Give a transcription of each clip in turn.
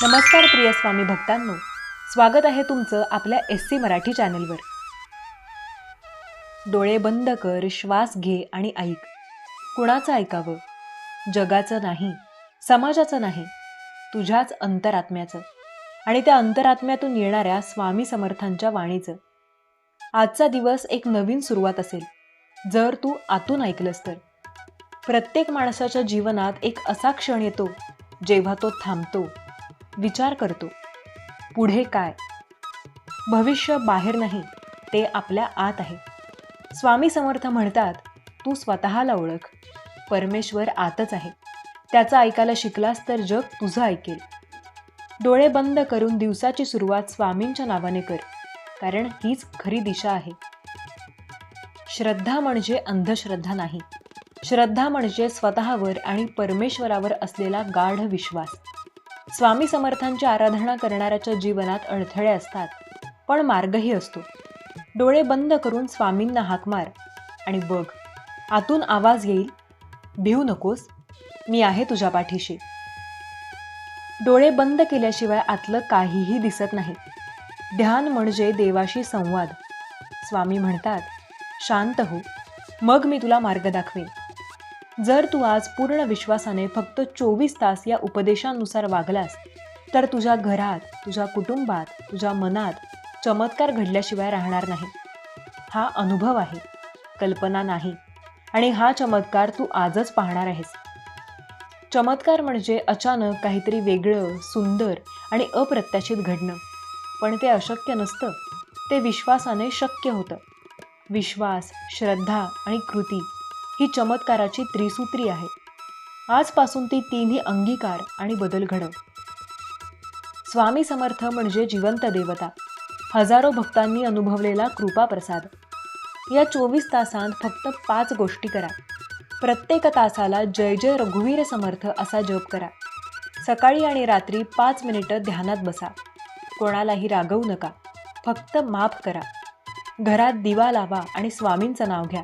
नमस्कार प्रिय स्वामी भक्तांनो, स्वागत आहे तुमचं आपल्या SC मराठी चॅनलवर. डोळे बंद कर, श्वास घे आणि ऐक. कुणाचं ऐकावं? जगाचं नाही, समाजाचं नाही, तुझ्याच अंतरात्म्याचं आणि त्या अंतरात्म्यातून येणाऱ्या स्वामी समर्थांच्या वाणीचं. आजचा दिवस एक नवीन सुरुवात असेल जर तू आतून ऐकलंस तर. प्रत्येक माणसाच्या जीवनात एक असा क्षण येतो जेव्हा तो थांबतो, विचार करतो, पुढे काय? भविष्य बाहेर नाही, ते आपल्या आत आहे. स्वामी समर्थ म्हणतात, तू स्वतःला ओळख. परमेश्वर आतच आहे. त्याचं ऐकायला शिकलास तर जग तुझं ऐकेल. डोळे बंद करून दिवसाची सुरुवात स्वामींच्या नावाने कर, कारण हीच खरी दिशा आहे. श्रद्धा म्हणजे अंधश्रद्धा नाही. श्रद्धा म्हणजे स्वतःवर आणि परमेश्वरावर असलेला गाढ विश्वास. स्वामी समर्थांची आराधना करणाऱ्याच्या जीवनात अडथळे असतात, पण मार्गही असतो. डोळे बंद करून स्वामींना हाक मार आणि बघ, आतून आवाज येईल, भिवू नकोस, मी आहे तुझ्या पाठीशी. डोळे बंद केल्याशिवाय आतलं काहीही दिसत नाही. ध्यान म्हणजे देवाशी संवाद. स्वामी म्हणतात, शांत हो, मग मी तुला मार्ग दाखवेन. जर तू आज पूर्ण विश्वासाने फक्त 24 तास या उपदेशांनुसार वागलास तर तुझ्या घरात, तुझ्या कुटुंबात, तुझ्या मनात चमत्कार घडल्याशिवाय राहणार नाही. हा अनुभव आहे, कल्पना नाही. आणि हा चमत्कार तू आजच पाहणार आहेस. चमत्कार म्हणजे अचानक काहीतरी वेगळं, सुंदर आणि अप्रत्याशित घडणं. पण ते अशक्य नसतं, ते विश्वासाने शक्य होतं. विश्वास, श्रद्धा आणि कृती ही चमत्काराची त्रिसूत्री आहे. आजपासून ती तिन्ही अंगीकार आणि बदल घडव. स्वामी समर्थ म्हणजे जिवंत देवता, हजारो भक्तांनी अनुभवलेला कृपा प्रसाद. या 24 तासांत फक्त 5 गोष्टी करा. प्रत्येक तासाला जय जय रघुवीर समर्थ असा जप करा. सकाळी आणि रात्री 5 मिनिटं ध्यानात बसा. कोणालाही रागवू नका, फक्त माफ करा. घरात दिवा लावा आणि स्वामींचं नाव घ्या.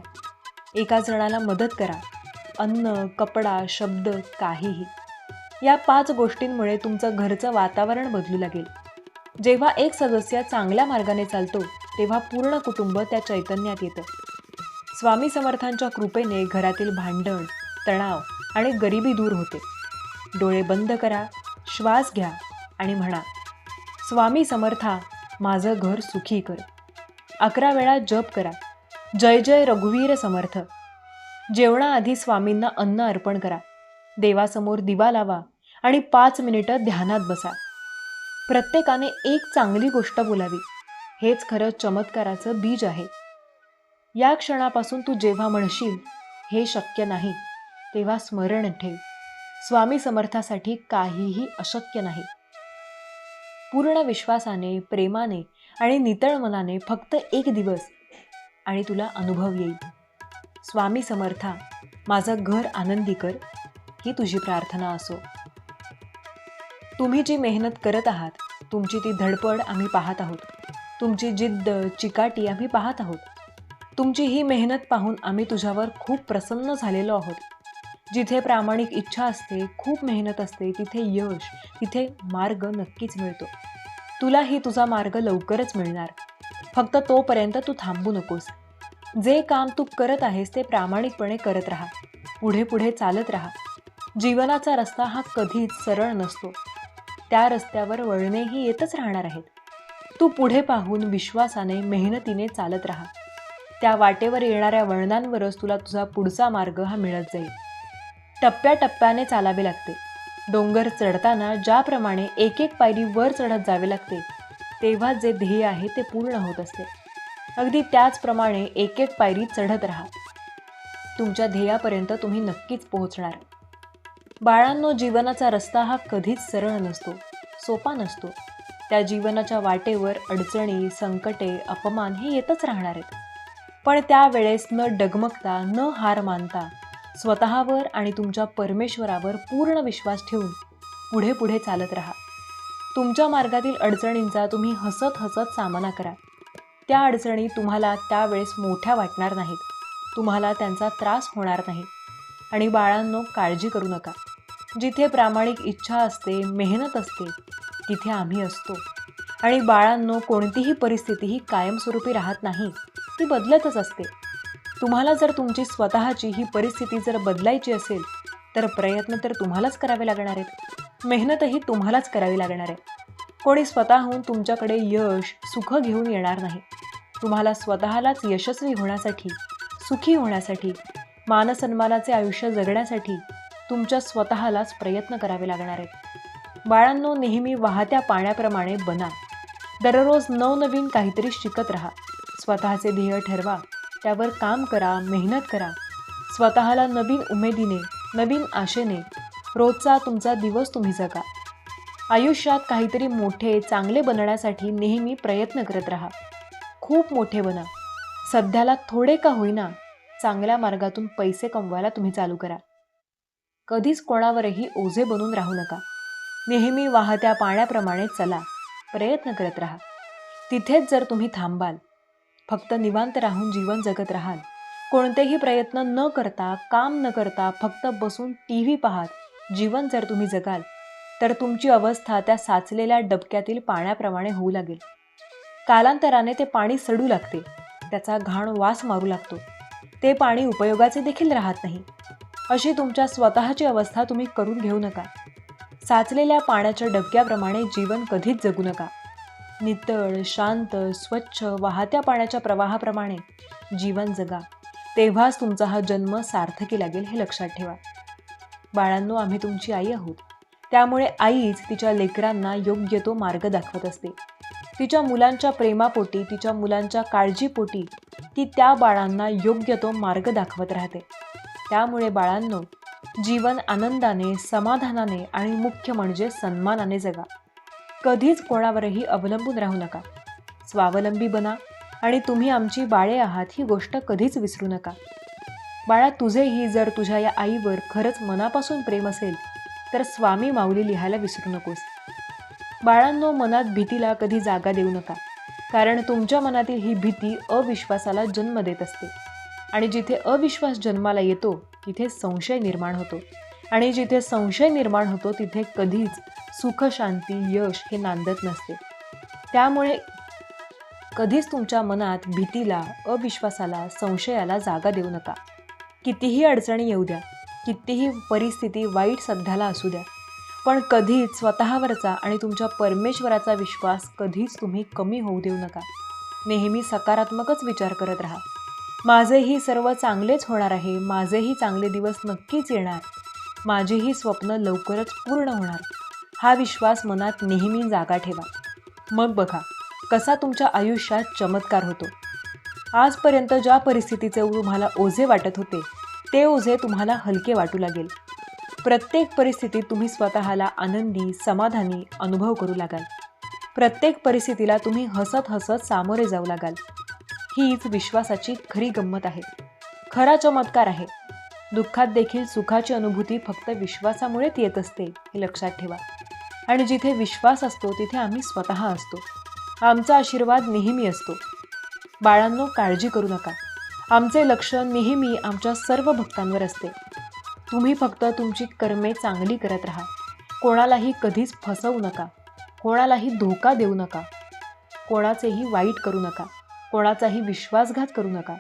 एका जणाला मदत करा. अन्न, कपडा, शब्द, काहीही. या 5 गोष्टींमुळे तुमचं घरचं वातावरण बदलू लागेल. जेव्हा एक सदस्य चांगल्या मार्गाने चालतो तेव्हा पूर्ण कुटुंब त्या चैतन्यात येतं. स्वामी समर्थांच्या कृपेने घरातील भांडण, तणाव आणि गरिबी दूर होते. डोळे बंद करा, श्वास घ्या आणि म्हणा, स्वामी समर्था, माझं घर सुखी कर. 11 वेळा जप करा, जय जय रघुवीर समर्थ. जेवणाआधी स्वामींना अन्न अर्पण करा. देवासमोर दिवा लावा आणि 5 मिनिटं ध्यानात बसा. प्रत्येकाने एक चांगली गोष्ट बोलावी. हेच खरं चमत्काराचं बीज आहे. या क्षणापासून तू जेव्हा म्हणशील हे शक्य नाही, तेव्हा स्मरण ठेव, स्वामी समर्थासाठी काहीही अशक्य नाही. पूर्ण विश्वासाने, प्रेमाने आणि नितळ मनाने फक्त एक दिवस आणि तुला अनुभव येईल. स्वामी समर्था, माझं घर आनंदी कर, ही तुझी प्रार्थना असो. तुम्ही जी मेहनत करत आहात, तुमची ती धडपड आम्ही पाहत आहोत. तुमची जिद्द, चिकाटी आम्ही पाहत आहोत. तुमची ही मेहनत पाहून आम्ही तुझ्यावर खूप प्रसन्न झालेलो आहोत. जिथे प्रामाणिक इच्छा असते, खूप मेहनत असते, तिथे यश, तिथे मार्ग नक्कीच मिळतो. तुलाही तुझा मार्ग लवकरच मिळणार. फक्त तोपर्यंत तू थांबू नकोस. जे काम तू करत आहेस ते प्रामाणिकपणे करत राहा. पुढे पुढे चालत राहा. जीवनाचा रस्ता हा कधीच सरळ नसतो. त्या रस्त्यावर वळणेही येतच राहणार आहेत. तू पुढे पाहून विश्वासाने, मेहनतीने चालत राहा. त्या वाटेवर येणाऱ्या वळणांवरच तुला तुझा पुढचा मार्ग हा मिळत जाईल. टप्प्याटप्प्याने चालावे लागते. डोंगर चढताना ज्याप्रमाणे एक एक पायरी वर चढत जावे लागते, तेव्हा जे ध्येय आहे ते पूर्ण होत असते. अगदी त्याचप्रमाणे एक एक पायरी चढत राहा. तुमच्या ध्येयापर्यंत तुम्ही नक्कीच पोहोचणार. बाळांनो, जीवनाचा रस्ता हा कधीच सरळ नसतो, सोपा नसतो. त्या जीवनाच्या वाटेवर अडचणी, संकटे, अपमान हे येतच राहणार आहेत. पण त्यावेळेस न डगमगता, न हार मानता, स्वतःवर आणि तुमच्या परमेश्वरावर पूर्ण विश्वास ठेवून पुढे पुढे चालत राहा. तुमच्या मार्गातील अडचणींचा तुम्ही हसत हसत सामना करा. त्या अडचणी तुम्हाला त्यावेळेस मोठ्या वाटणार नाहीत. तुम्हाला त्यांचा त्रास होणार नाही. आणि बाळांनो, काळजी करू नका. जिथे प्रामाणिक इच्छा असते, मेहनत असते, तिथे आम्ही असतो. आणि बाळांनो, कोणतीही परिस्थिती ही कायमस्वरूपी राहत नाही, ती बदलतच असते. तुम्हाला जर तुमची स्वतःची ही परिस्थिती जर बदलायची असेल, तर प्रयत्न तर तुम्हालाच करावे लागणार आहेत, मेहनतही तुम्हालाच करावी लागणार आहे. कोणी स्वतःहून तुमच्याकडे यश, सुख घेऊन येणार नाही. तुम्हाला स्वतःलाच यशस्वी होण्यासाठी, सुखी होण्यासाठी, मानसन्मानाचे आयुष्य जगण्यासाठी तुमच्या स्वतःलाच प्रयत्न करावे लागणार आहेत. बाळांनो, नेहमी वाहत्या पाण्याप्रमाणे बना. दररोज नवनवीन काहीतरी शिकत राहा. स्वतःचे ध्येय ठरवा, त्यावर काम करा, मेहनत करा. स्वतःला नवीन उमेदीने, नवीन आशेने रोजचा तुमचा दिवस तुम्ही जगा. आयुष्यात काहीतरी मोठे, चांगले बनण्यासाठी नेहमी प्रयत्न करत राहा. खूप मोठे बना. सध्याला थोडे का होईना चांगल्या मार्गातून पैसे कमवायला तुम्ही चालू करा. कधीच कोणावरही ओझे बनून राहू नका. नेहमी वाहत्या पाण्याप्रमाणे चला, प्रयत्न करत राहा. तिथेच जर तुम्ही थांबाल, फक्त निवांत राहून जीवन जगत राहाल, कोणतेही प्रयत्न न करता, काम न करता, फक्त बसून TV पाहत जीवन जर तुम्ही जगाल, तर तुमची अवस्था त्या साचलेल्या डबक्यातील पाण्याप्रमाणे होऊ लागेल. कालांतराने ते पाणी सडू लागते, त्याचा घाण वास मारू लागतो. ते पाणी उपयोगाचे देखील राहत नाही. अशी तुमच्या स्वतःची अवस्था तुम्ही करून घेऊ नका. साचलेल्या पाण्याच्या डबक्याप्रमाणे जीवन कधीच जगू नका. नितळ, शांत, स्वच्छ, वाहत्या पाण्याच्या प्रवाहाप्रमाणे जीवन जगा. तेव्हाच तुमचा हा जन्म सार्थकी लागेल, हे लक्षात ठेवा. बाळांनो, आम्ही तुमची आई आहोत. त्यामुळे आईच तिच्या लेकरांना योग्य तो मार्ग दाखवत असते. तिच्या मुलांच्या प्रेमापोटी, तिच्या मुलांच्या काळजीपोटी ती त्या बाळांना योग्य तो मार्ग दाखवत राहते. त्यामुळे बाळांनो, जीवन आनंदाने, समाधानाने आणि मुख्य म्हणजे सन्मानाने जगा. कधीच कोणावरही अवलंबून राहू नका. स्वावलंबी बना आणि तुम्ही आमची बाळे आहात ही गोष्ट कधीच विसरू नका. बाळा, तुझेही जर तुझ्या या आईवर खरंच मनापासून प्रेम असेल, तर स्वामी माऊली लिहायला विसरू नकोस. बाळांनो, मनात भीतीला कधी जागा देऊ नका, कारण तुमच्या मनातील ही भीती अविश्वासाला जन्म देत असते. आणि जिथे अविश्वास जन्माला येतो, तिथे संशय निर्माण होतो. आणि जिथे संशय निर्माण होतो, तिथे कधीच सुख, शांती, यश हे नांदत नसते. त्यामुळे कधीच तुमच्या मनात भीतीला, अविश्वासाला, संशयाला जागा देऊ नका. कितीही अडचणी येऊ द्या, कितीही परिस्थिती वाईट सध्याला असू द्या, पण कधीच स्वतःवरचा आणि तुमच्या परमेश्वराचा विश्वास कधीच तुम्ही कमी होऊ देऊ नका. नेहमी सकारात्मकच विचार करत राहा. माझेही सर्व चांगलेच होणार आहे, माझेही चांगले दिवस नक्कीच येणार, माझीही स्वप्न लवकरच पूर्ण होणार, हा विश्वास मनात नेहमी जागा ठेवा. मग बघा कसा तुमच्या आयुष्यात चमत्कार होतो. आजपर्यंत ज्या परिस्थितीचे तुम्हाला ओझे वाटत होते, ते ओझे तुम्हाला हलके वाटू लागेल. प्रत्येक परिस्थितीत तुम्ही स्वतःला आनंदी, समाधानी अनुभव करू लागाल. प्रत्येक परिस्थितीला तुम्ही हसत हसत सामोरे जाऊ लागाल. हीच विश्वासाची खरी गंमत आहे, खरा चमत्कार आहे. दुःखात देखील सुखाची अनुभूती फक्त विश्वासामुळेच येत असते, हे लक्षात ठेवा. आणि जिथे विश्वास असतो, तिथे आम्ही स्वतः असतो. आमचा आशीर्वाद नेहमी असतो. बाळांनो, काळजी करू नका. आमचे लक्ष नेहमी आमच्या सर्व भक्तांवर असते. तुम्ही फक्त तुमची कर्मे चांगली करत राहा. कोणालाही कधीच फसवू नका, कोणालाही धोका देऊ नका, कोणाचेही वाईट करू नका, कोणाचाही विश्वासघात करू नका,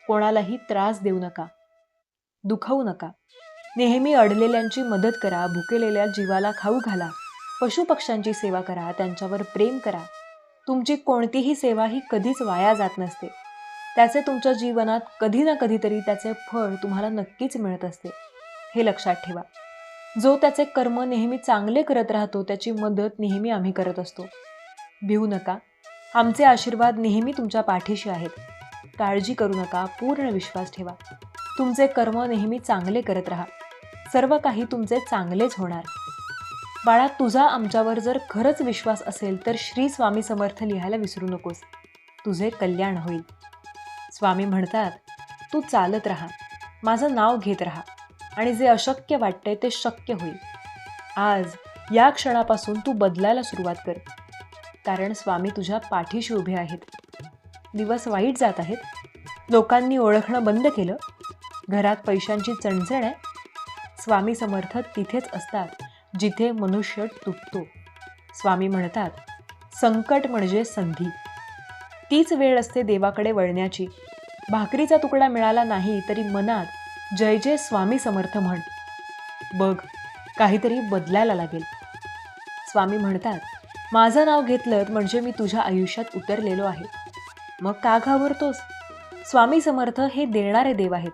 कोणालाही त्रास देऊ नका, दुखवू नका. नेहमी अडलेल्यांची मदत करा, भुकेलेल्या जीवाला खाऊ घाला, पशुपक्ष्यांची सेवा करा, त्यांच्यावर प्रेम करा. तुमची कोणतीही सेवा ही कधीच वाया जात नसते. त्याचे तुमच्या जीवनात कधी ना कधीतरी त्याचे फळ तुम्हाला नक्कीच मिळत असते, हे लक्षात ठेवा. जो त्याचे कर्म नेहमी चांगले करत राहतो, त्याची मदत नेहमी आम्ही करत असतो. भिवू नका. आमचे आशीर्वाद नेहमी तुमच्या पाठीशी आहेत. काळजी करू नका, पूर्ण विश्वास ठेवा. तुमचे कर्म नेहमी चांगले करत राहा. सर्व काही तुमचे चांगलेच होणार. बाळा, तुझा आमच्यावर जर खरंच विश्वास असेल, तर श्री स्वामी समर्थ लिहायला विसरू नकोस. तुझे कल्याण होईल. स्वामी म्हणतात, तू चालत राहा, माझं नाव घेत राहा, आणि जे अशक्य वाटतंय ते शक्य होईल. आज या क्षणापासून तू बदलायला सुरुवात कर, कारण स्वामी तुझ्या पाठीशी उभे आहेत. दिवस वाईट जात आहेत, लोकांनी ओळखणं बंद केलं, घरात पैशांची चणचण आहे, स्वामी समर्थ तिथेच असतात जिथे मनुष्य तुटतो. स्वामी म्हणतात, संकट म्हणजे संधी. तीच वेळ असते देवाकडे वळण्याची. भाकरीचा तुकडा मिळाला नाही तरी मनात जय जय स्वामी समर्थ म्हण. बघ, काहीतरी बदलायला लागेल. स्वामी म्हणतात, माझं नाव घेतलं म्हणजे मी तुझ्या आयुष्यात उतरलेलो आहे. मग का घाबरतोस? स्वामी समर्थ हे देणारे देव आहेत,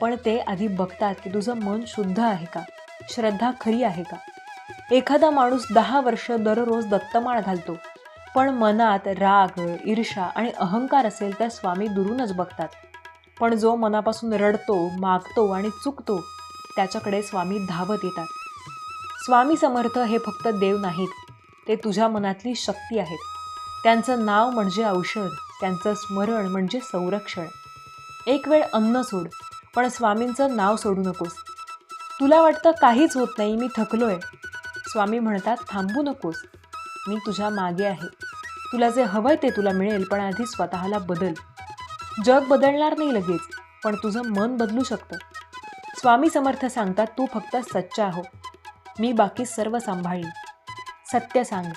पण ते आधी बघतात की तुझं मन शुद्ध आहे का, श्रद्धा खरी आहे का. एखादा माणूस 10 वर्ष दररोज दत्तमाळ घालतो, पण मनात राग, ईर्ष्या आणि अहंकार असेल तर स्वामी दुरूनच बघतात. पण जो मनापासून रडतो, मागतो आणि चुकतो, त्याच्याकडे स्वामी धावत येतात. स्वामी समर्थ हे फक्त देव नाहीत, ते तुझ्या मनातली शक्ती आहेत. त्यांचं नाव म्हणजे औषध, त्यांचं स्मरण म्हणजे संरक्षण. एक वेळ अन्न सोड, पण स्वामींचं नाव सोडू नकोस. तुला वाटतं काहीच होत नाही, मी थकलोय. स्वामी म्हणतात, थांबू नकोस, मी तुझ्या मागे आहे. तुला जे हवंय ते तुला मिळेल, पण आधी स्वतःला बदल. जग बदलणार नाही लगेच, पण तुझं मन बदलू शकतं. स्वामी समर्थ सांगतात, तू फक्त सच्चा हो, मी बाकी सर्व सांभाळीन. सत्य सांग,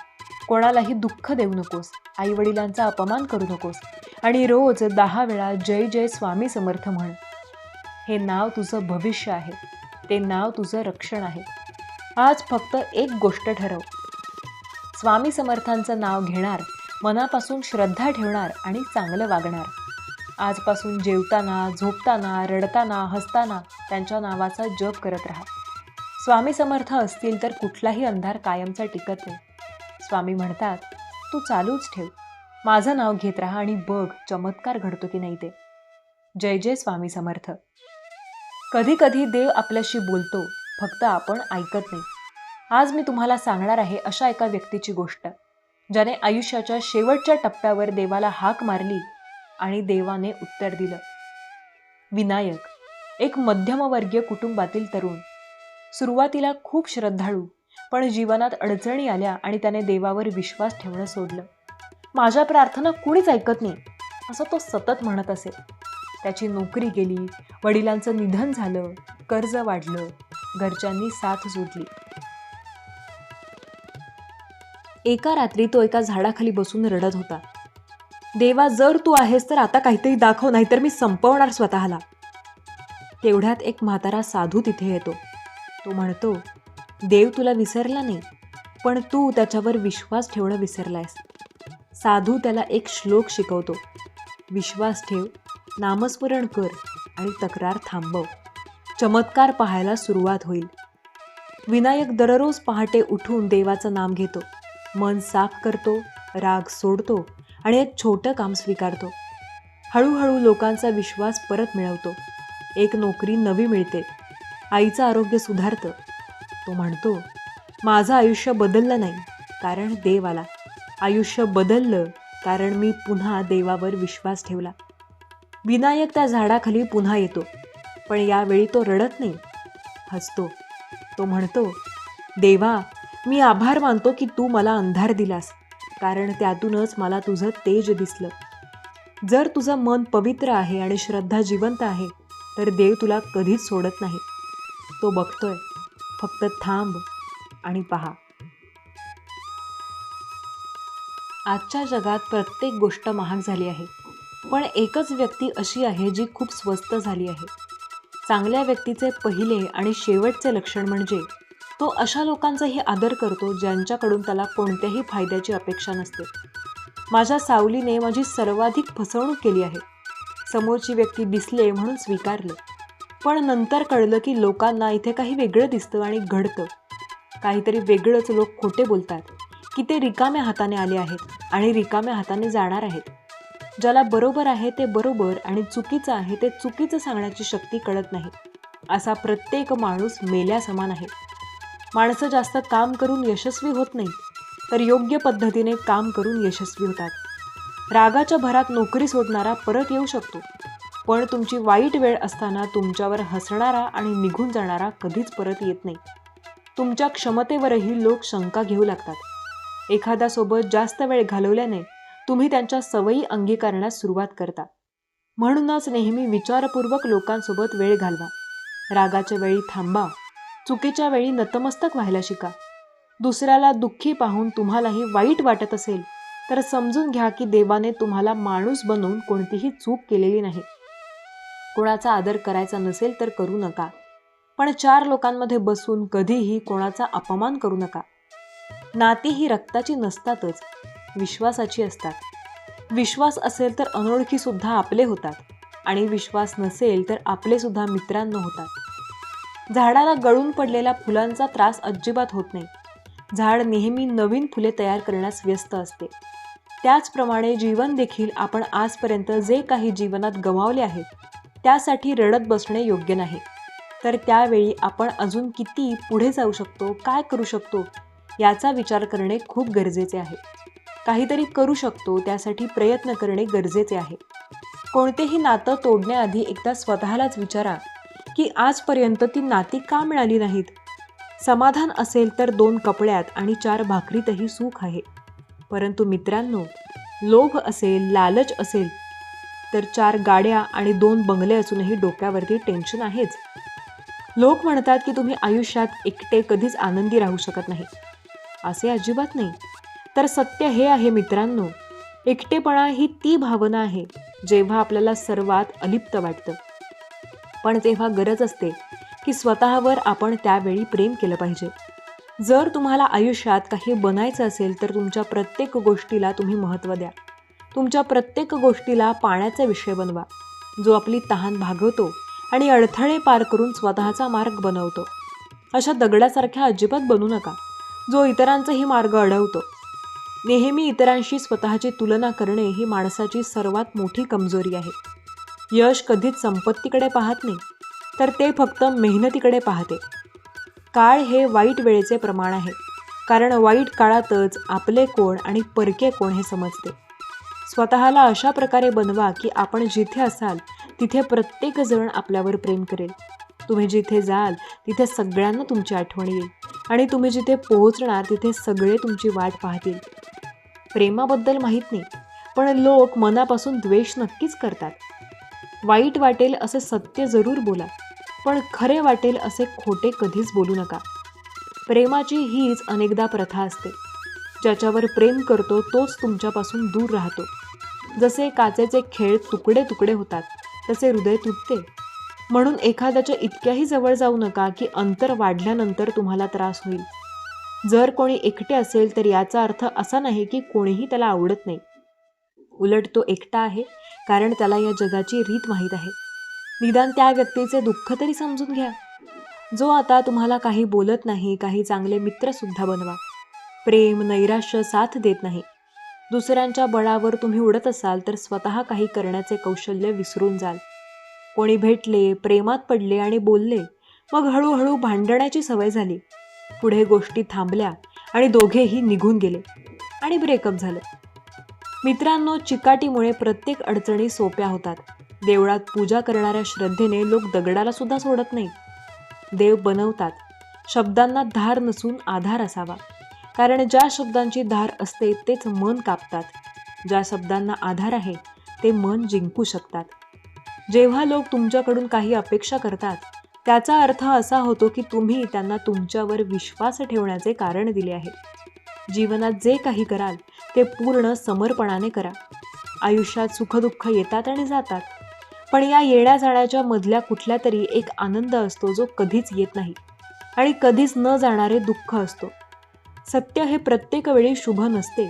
कोणालाही दुःख देऊ नकोस, आईवडिलांचा अपमान करू नकोस आणि रोज 10 वेळा जय जय स्वामी समर्थ म्हण. हे नाव तुझं भविष्य आहे, ते नाव तुझं रक्षण आहे. आज फक्त एक गोष्ट ठरव, स्वामी समर्थांचं नाव घेणार, मनापासून श्रद्धा ठेवणार आणि चांगलं वागणार. आजपासून जेवताना, झोपताना, रडताना, हसताना त्यांच्या नावाचा जप करत राहा. स्वामी समर्थ असतील तर कुठलाही अंधार कायमचा टिकत नाही. स्वामी म्हणतात, तू चालूच ठेव, माझं नाव घेत राहा आणि बघ चमत्कार घडतो की नाही ते. जय जय स्वामी समर्थ. कधी कधी देव आपल्याशी बोलतो, फक्त आपण ऐकत नाही. आज मी तुम्हाला सांगणार आहे अशा एका व्यक्तीची गोष्ट, ज्याने आयुष्याच्या शेवटच्या टप्प्यावर देवाला हाक मारली आणि देवाने उत्तर दिलं. विनायक, एक मध्यमवर्गीय कुटुंबातील तरुण. सुरुवातीला खूप श्रद्धाळू, पण जीवनात अडचणी आल्या आणि त्याने देवावर विश्वास ठेवणं सोडलं. माझ्या प्रार्थना कुणीच ऐकत नाही, असं तो सतत म्हणत असे. त्याची नोकरी गेली, वडिलांचं निधन झालं, कर्ज वाढलं, घरच्यांनी साथ सोडली. एका रात्री तो एका झाडाखाली बसून रडत होता. देवा, जर तू आहेस तर आता काहीतरी दाखव, नाहीतर मी संपवणार स्वतःला. तेवढ्यात एक म्हातारा साधू तिथे येतो. तो म्हणतो, देव तुला विसरला नाही, पण तू त्याच्यावर विश्वास ठेवणं विसरलायस. साधू त्याला एक श्लोक शिकवतो. विश्वास ठेव, नामस्मरण कर आणि तक्रार थांबव. चमत्कार पाहायला सुरुवात होईल. विनायक दररोज पहाटे उठून देवाचं नाम घेतो, मन साफ करतो, राग सोडतो आणि एक छोटं काम स्वीकारतो. हळूहळू लोकांचा विश्वास परत मिळवतो. एक नोकरी नवी मिळते, आईचं आरोग्य सुधारतं. तो म्हणतो, माझं आयुष्य बदललं नाही कारण देव आला, आयुष्य बदललं कारण मी पुन्हा देवावर विश्वास ठेवला. विनायक त्या झाडाखाली पुन्हा येतो, पण यावेळी तो रडत नाही, हसतो. तो म्हणतो, देवा, मी आभार मानतो की तू मला अंधार दिलास, कारण त्यातूनच मला तुझं तेज दिसलं. जर तुझं मन पवित्र आहे आणि श्रद्धा जिवंत आहे तर देव तुला कधीच सोडत नाही. तो बघतोय, फक्त थांब आणि पहा. आजच्या जगात प्रत्येक गोष्ट महाग झाली आहे, पण एकच व्यक्ती अशी आहे जी खूप स्वस्त झाली आहे. चांगल्या व्यक्तीचे पहिले आणि शेवटचे लक्षण म्हणजे तो अशा लोकांचाही आदर करतो ज्यांच्याकडून त्याला कोणत्याही फायद्याची अपेक्षा नसते. माझ्या सावलीने माझी सर्वाधिक फसवणूक केली आहे. समोरची व्यक्ती दिसले म्हणून स्वीकारलं, पण नंतर कळलं की लोकांना इथे काही वेगळं दिसतं आणि घडतं. काहीतरी वेगळंच लोक खोटे बोलतात की ते रिकाम्या हाताने आले आहेत आणि रिकाम्या हाताने जाणार आहेत. ज्याला बरोबर आहे ते बरोबर आणि चुकीचं आहे ते चुकीचं सांगण्याची शक्ती कळत नाही. असा प्रत्येक माणूस मेल्या समान आहे. माणसं जास्त काम करून यशस्वी होत नाही, तर योग्य पद्धतीने काम करून यशस्वी होतात. रागाच्या भरात नोकरी सोडणारा परत येऊ शकतो, पण तुमची वाईट वेळ असताना तुमच्यावर हसणारा आणि निघून जाणारा कधीच परत येत नाही. तुमच्या क्षमतेवरही लोक शंका घेऊ लागतात. एखाद्यासोबत जास्त वेळ घालवल्याने तुम्ही त्यांच्या सवयी अंगीकारण्यास सुरुवात करता. म्हणूनच नेहमी विचारपूर्वक लोकांसोबत वेळ घालवा. रागाच्या वेळी थांबा चुकीच्या वेळी नतमस्तक व्हायला शिका. दुसऱ्याला दुःखी पाहून तुम्हालाही वाईट वाटत असेल तर समजून घ्या की देवाने तुम्हाला माणूस बनवून कोणतीही चूक केलेली नाही. कोणाचा आदर करायचा नसेल तर करू नका, पण 4 लोकांमध्ये बसून कधीही कोणाचा अपमान करू नका. नाती ही रक्ताची नसतातच, विश्वासाची असतात. विश्वास असेल तर अनोळखी सुद्धा आपले होतात आणि विश्वास नसेल तर आपले सुद्धा मित्रांनो होतात. झाडाला गळून पडलेल्या फुलांचा त्रास अजिबात होत नाही. झाड नेहमी नवीन फुले तयार करण्यास व्यस्त असते. त्याचप्रमाणे जीवन देखील आपण आजपर्यंत जे काही जीवनात गमावले आहे त्यासाठी रडत बसणे योग्य नाही. तर त्यावेळी आपण अजून किती पुढे जाऊ शकतो, काय करू शकतो याचा विचार करणे खूप गरजेचे आहे. काहीतरी करू शकतो त्यासाठी प्रयत्न करणे गरजेचे आहे. कोणतेही नातं तोडण्याआधी एकदा स्वतःलाच विचारा की आजपर्यंत ती नाती का मिळाली नाहीत. समाधान असेल तर 2 कपड्यात आणि 4 भाकरीतही सुख आहे. परंतु मित्रांनो, लोभ असेल, लालच असेल तर 4 गाड्या आणि 2 बंगले असूनही डोक्यावरती टेन्शन आहेच. लोक म्हणतात की तुम्ही आयुष्यात एकटे कधीच आनंदी राहू शकत नाही. असे अजिबात नाही. तर सत्य हे आहे मित्रांनो, एकटेपणा ही ती भावना आहे जेव्हा आपल्याला सर्वात अलिप्त वाटतं. पण तेव्हा गरज असते की स्वतःवर आपण त्यावेळी प्रेम केलं पाहिजे. जर तुम्हाला आयुष्यात काही बनायचं असेल तर तुमच्या प्रत्येक गोष्टीला तुम्ही महत्त्व द्या. तुमच्या प्रत्येक गोष्टीला पाण्याचा विषय बनवा, जो आपली तहान भागवतो आणि अडथळे पार करून स्वतःचा मार्ग बनवतो. अशा दगडासारख्या अजिबात बनू नका, जो इतरांचाही मार्ग अडवतो. नेहमी इतरांशी स्वतःची तुलना करणे ही माणसाची सर्वात मोठी कमजोरी आहे. यश कधीच संपत्तीकडे पाहत नाही, तर ते फक्त मेहनतीकडे पाहते. काळ हे वाईट वेळेचे प्रमाण आहे, कारण वाईट काळातच आपले कोण आणि परके कोण हे समजते. स्वतःला अशा प्रकारे बनवा की आपण जिथे असाल तिथे प्रत्येक जण आपल्यावर प्रेम करेल. तुम्ही जिथे जाल तिथे सगळ्यांना तुमची आठवण येईल आणि तुम्ही जिथे पोहोचणार तिथे सगळे तुमची वाट पाहतील. प्रेमाबद्दल माहीत नाही, पण लोक मनापासून द्वेष नक्कीच करतात. वाईट वाटेल असे सत्य जरूर बोला, पण खरे वाटेल असे खोटे कधीच बोलू नका. प्रेमाची हीच अनेकदा प्रथा असते. ज्याच्यावर प्रेम करतो तोच तुमच्यापासून दूर राहतो. जसे काचेचे खेळ तुकडे तुकडे होतात तसे हृदय तुटते. म्हणून एखाद्याच्या इतक्याही जवळ जाऊ नका की अंतर वाढल्यानंतर तुम्हाला त्रास होईल. जर कोणी एकटे असेल तर याचा अर्थ असा नाही की कोणीही त्याला आवडत नाही. उलट तो एकटा आहे कारण त्याला या जगाची रीत माहीत आहे. निदान त्या व्यक्तीचे दुःख तरी समजून घ्या. जो आता तुम्हाला काही बोलत नाही, काही चांगले मित्रसुद्धा बनवा. प्रेम नैराश्य साथ देत नाही. दुसऱ्यांच्या बळावर तुम्ही उडत असाल तर स्वतः काही करण्याचे कौशल्य विसरून जाल. कोणी भेटले, प्रेमात पडले आणि बोलले, मग हळूहळू भांडण्याची सवय झाली. पुढे गोष्टी थांबल्या आणि दोघेही निघून गेले आणि ब्रेकअप झालं. मित्रांनो, चिकाटीमुळे प्रत्येक अडचणी सोप्या होतात. देवळात पूजा करणाऱ्या श्रद्धेने लोक दगडाला सुद्धा सोडत नाहीत. देव बनवतात. शब्दांना धार नसून आधार असावा, कारण ज्या शब्दांची धार असते तेच मन कापतात. ज्या शब्दांना आधार आहे ते मन जिंकू शकतात. जेव्हा लोक तुमच्याकडून काही अपेक्षा करतात त्याचा अर्थ असा होतो की तुम्ही त्यांना तुमच्यावर विश्वास ठेवण्याचे कारण दिले आहे. जीवनात जे काही कराल ते पूर्ण समर्पणाने करा. आयुष्यात सुखदुःख येतात आणि जातात, पण या येण्या जाण्याच्या मधल्या कुठल्या तरी एक आनंद असतो जो कधीच येत नाही आणि कधीच न जाणारे दुःख असतो. सत्य हे प्रत्येक वेळी शुभ नसते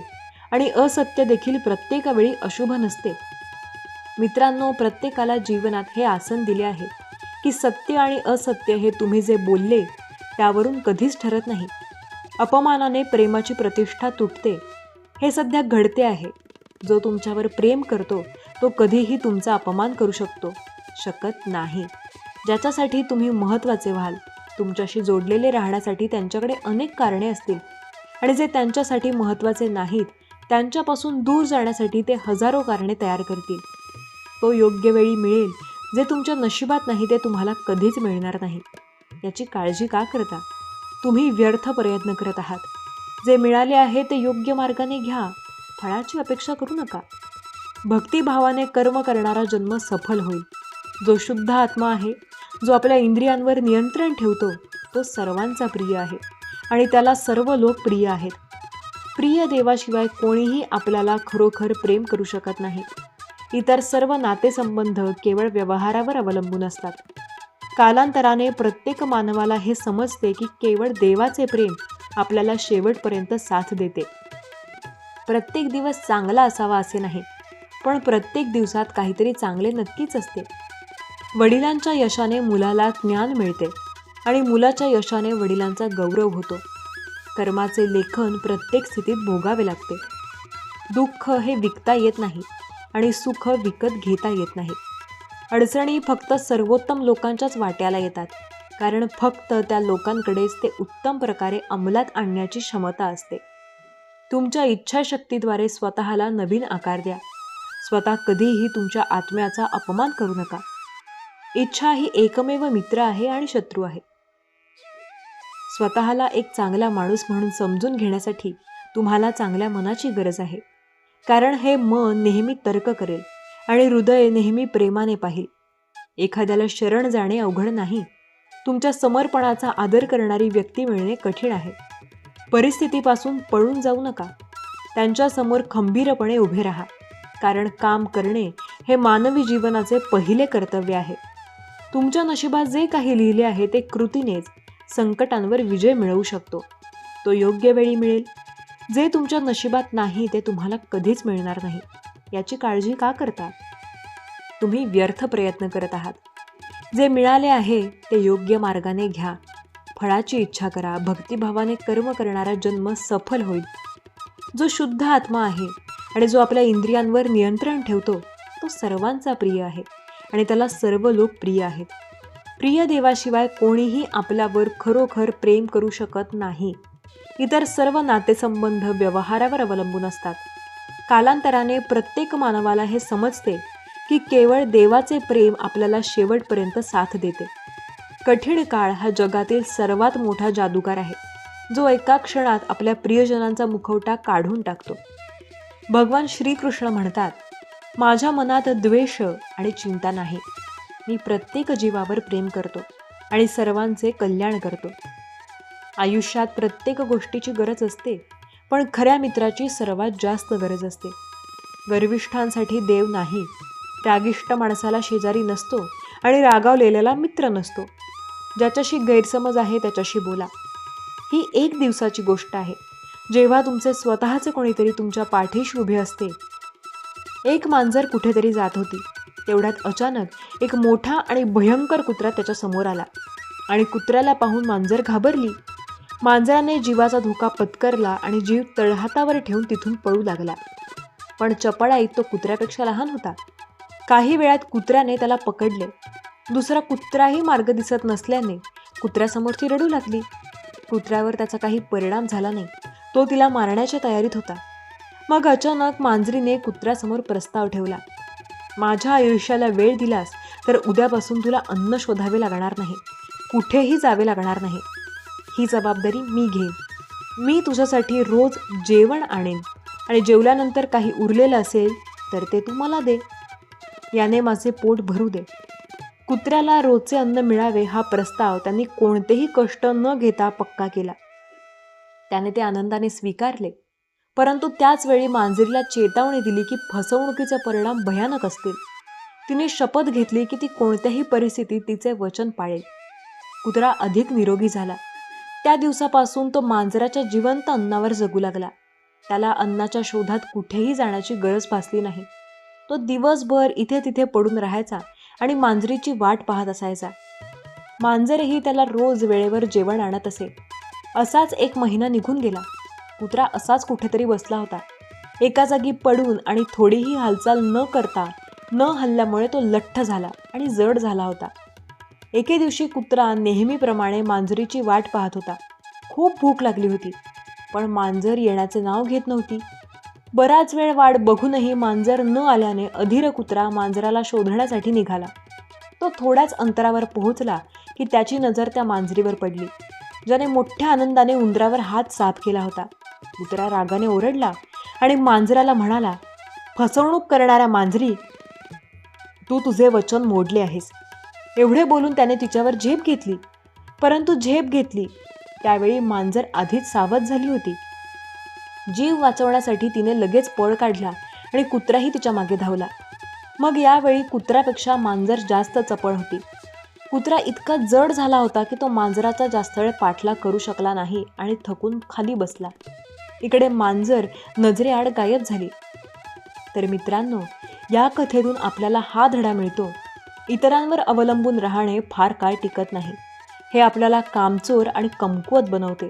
आणि असत्य देखील प्रत्येक वेळी अशुभ नसते. मित्रांनो, प्रत्येकाला जीवनात हे आसन दिले आहे की सत्य आणि असत्य हे तुम्ही जे बोलले त्यावरून कधीच ठरत नाही. अपमानाने प्रेमाची प्रतिष्ठा तुटते. हे सध्या घडते आहे. जो तुमच्यावर प्रेम करतो तो कधीही तुमचा अपमान करू शकत नाही. ज्याच्यासाठी तुम्ही महत्त्वाचे व्हाल, तुमच्याशी जोडलेले राहण्यासाठी त्यांच्याकडे अनेक कारणे असतील आणि जे त्यांच्यासाठी महत्त्वाचे नाहीत त्यांच्यापासून दूर जाण्यासाठी ते हजारो कारणे तयार करतील. तो योग्य वेळी मिळेल. जे तुमच्या नशिबात नाही ते तुम्हाला कधीच मिळणार नाही. याची काळजी का करता? तुम्ही व्यर्थ प्रयत्न करत आहात. जे मिळाले आहे ते योग्य मार्गाने घ्या. फळाची अपेक्षा करू नका. भक्तिभावाने कर्म करणारा जन्म सफल होईल. जो शुद्ध आत्मा आहे, जो आपल्या इंद्रियांवर नियंत्रण ठेवतो, तो सर्वांचा प्रिय आहे आणि त्याला सर्व लोक प्रिय आहेत. प्रिय देवाशिवाय कोणीही आपल्याला खरोखर प्रेम करू शकत नाही. इतर सर्व नातेसंबंध केवळ व्यवहारावर अवलंबून असतात. कालांतराने प्रत्येक मानवाला हे समजते की केवळ देवाचे प्रेम आपल्याला शेवटपर्यंत साथ देते. प्रत्येक दिवस चांगला असावा असे नाही, पण प्रत्येक दिवसात काहीतरी चांगले नक्कीच असते. वडिलांच्या यशाने मुलाला ज्ञान मिळते आणि मुलाच्या यशाने वडिलांचा गौरव होतो. कर्माचे लेखन प्रत्येक स्थितीत भोगावे लागते. दुःख हे विकता येत नाही आणि सुख विकत घेता येत नाही. अडचणी फक्त सर्वोत्तम लोकांच्याच वाट्याला येतात, कारण फक्त त्या लोकांकडेच ते उत्तम प्रकारे अंमलात आणण्याची क्षमता असते. तुमच्या इच्छाशक्तीद्वारे स्वतःला नवीन आकार द्या. स्वतः कधीही तुमच्या आत्म्याचा अपमान करू नका. इच्छा ही एकमेव मित्र आहे आणि शत्रू आहे. स्वतःला एक चांगला माणूस म्हणून समजून घेण्यासाठी तुम्हाला चांगल्या मनाची गरज आहे, कारण हे मन नेहमी तर्क करेल आणि हृदय नेहमी प्रेमाने पाहिल. एखाद्याला शरण जाणे अवघड नाही. तुमच्या समर्पणाचा आदर करणारी व्यक्ती मिळणे कठीण आहे. परिस्थितीपासून पळून जाऊ नका. त्यांच्यासमोर खंबीरपणे उभे राहा, कारण काम करणे हे मानवी जीवनाचे पहिले कर्तव्य आहे. तुमच्या नशिबात जे काही लिहिले आहे ते कृतीनेच संकटांवर विजय मिळवू शकतो. तो योग्य वेळी मिळेल. जे तुमच्या नशिबात नाही ते तुम्हाला कधीच मिळणार नाही. याची काळजी का करता? तुम्ही व्यर्थ प्रयत्न करत आहात. जे मिळाले आहे ते योग्य मार्गाने घ्या. फळाची इच्छा करा. भक्तिभावाने कर्म करणारा जन्म सफल होईल. जो शुद्ध आत्मा आहे आणि जो आपल्या इंद्रियांवर नियंत्रण ठेवतो तो सर्वांचा प्रिय आहे आणि त्याला सर्व लोक प्रिय आहेत. प्रिय देवाशिवाय कोणीही आपल्यावर खरोखर प्रेम करू शकत नाही. इतर सर्व नातेसंबंध व्यवहारावर अवलंबून असतात. कालांतराने प्रत्येक मानवाला हे समजते की केवळ देवाचे प्रेम आपल्याला शेवटपर्यंत साथ देते. कठीण काळ हा जगातील सर्वात मोठा जादूगार आहे, जो एका क्षणात आपल्या प्रियजनांचा मुखवटा काढून टाकतो. भगवान श्रीकृष्ण म्हणतात, माझ्या मनात द्वेष आणि चिंता नाही. मी प्रत्येक जीवावर प्रेम करतो आणि सर्वांचे कल्याण करतो. आयुष्यात प्रत्येक गोष्टीची गरज असते, पण खऱ्या मित्राची सर्वात जास्त गरज असते. गर्विष्ठांसाठी देव नाही. रागिष्ट माणसाला शेजारी नसतो आणि रागावलेल्याला मित्र नसतो. ज्याच्याशी गैरसमज आहे त्याच्याशी बोला. ही एक दिवसाची गोष्ट आहे, जेव्हा तुमचे स्वतःचे कोणीतरी तुमच्या पाठीशी उभे असते. एक मांजर कुठेतरी जात होती. तेवढ्यात अचानक एक मोठा आणि भयंकर कुत्रा त्याच्या समोर आला आणि कुत्र्याला पाहून मांजर घाबरली. मांजराने जीवाचा धोका पत्करला आणि जीव तळहातावर ठेवून तिथून पळू लागला. पण चपळाईत तो कुत्र्यापेक्षा लहान होता. काही वेळात कुत्र्याने त्याला पकडले. दुसरा कुत्राही मार्ग दिसत नसल्याने कुत्र्यासमोर ती रडू लागली. कुत्र्यावर त्याचा काही परिणाम झाला नाही. तो तिला मारण्याच्या तयारीत होता. मग अचानक मांजरीने कुत्र्यासमोर प्रस्ताव ठेवला, माझ्या आयुष्याला वेळ दिलास तर उद्यापासून तुला अन्न शोधावे लागणार नाही, कुठेही जावे लागणार नाही. ही जबाबदारी मी घेईन. मी तुझ्यासाठी रोज जेवण आणेन आणि जेवल्यानंतर काही उरलेलं असेल तर ते तू मला दे. याने माझे पोट भरू दे. कुत्र्याला रोजचे अन्न मिळावे हा प्रस्ताव त्यांनी कोणतेही कष्ट न घेता पक्का केला. त्याने ते आनंदाने स्वीकारले. परंतु त्याच वेळी मांजरीला चेतावणी दिली की फसवणुकीचे परिणाम भयानक असतील. तिने शपथ घेतली की ती कोणत्याही परिस्थितीत तिचे वचन पाळेल. कुत्रा अधिक निरोगी झाला. त्या दिवसापासून तो मांजराच्या जिवंत अन्नावर जगू लागला. त्याला अन्नाच्या शोधात कुठेही जाण्याची गरज भासली नाही. तो दिवसभर इथे तिथे पडून राहायचा आणि मांजरीची वाट पाहत असायचा. मांजरही त्याला रोज वेळेवर जेवण आणत असे. असाच एक महिना निघून गेला. कुत्रा असाच कुठेतरी बसला होता. एका जागी पडून आणि थोडीही हालचाल न करता न हल्ल्यामुळे तो लठ्ठ झाला आणि जड झाला होता. एके दिवशी कुत्रा नेहमीप्रमाणे मांजरीची वाट पाहत होता. खूप भूक लागली होती, पण मांजर येण्याचे नाव घेत नव्हती. बराच वेळ वाट बघूनही मांजर न आल्याने अधीर कुत्रा मांजराला शोधण्यासाठी निघाला. तो थोड्याच अंतरावर पोहोचला की त्याची नजर त्या मांजरीवर पडली, ज्याने मोठ्या आनंदाने उंदरावर हात साफ केला होता. कुत्रा रागाने ओरडला आणि मांजराला म्हणाला, फसवणूक करणाऱ्या मांजरी, तू तुझे वचन मोडले आहेस. एवढे बोलून त्याने तिच्यावर झेप घेतली. परंतु झेप घेतली त्यावेळी मांजर आधीच सावध झाली होती. जीव वाचवण्यासाठी तिने लगेच पळ काढला आणि कुत्राही तिच्या मागे धावला. मग यावेळी कुत्र्यापेक्षा मांजर जास्त चपळ होती. कुत्रा इतका जड झाला होता की तो मांजराचा जास्त वेळ पाठलाग करू शकला नाही आणि थकून खाली बसला. इकडे मांजर नजरेआड गायब झाली. तर मित्रांनो, या कथेतून आपल्याला हा धडा मिळतो, इतरांवर अवलंबून राहणे फार काळ टिकत नाही. हे आपल्याला कामचोर आणि कमकुवत बनवते.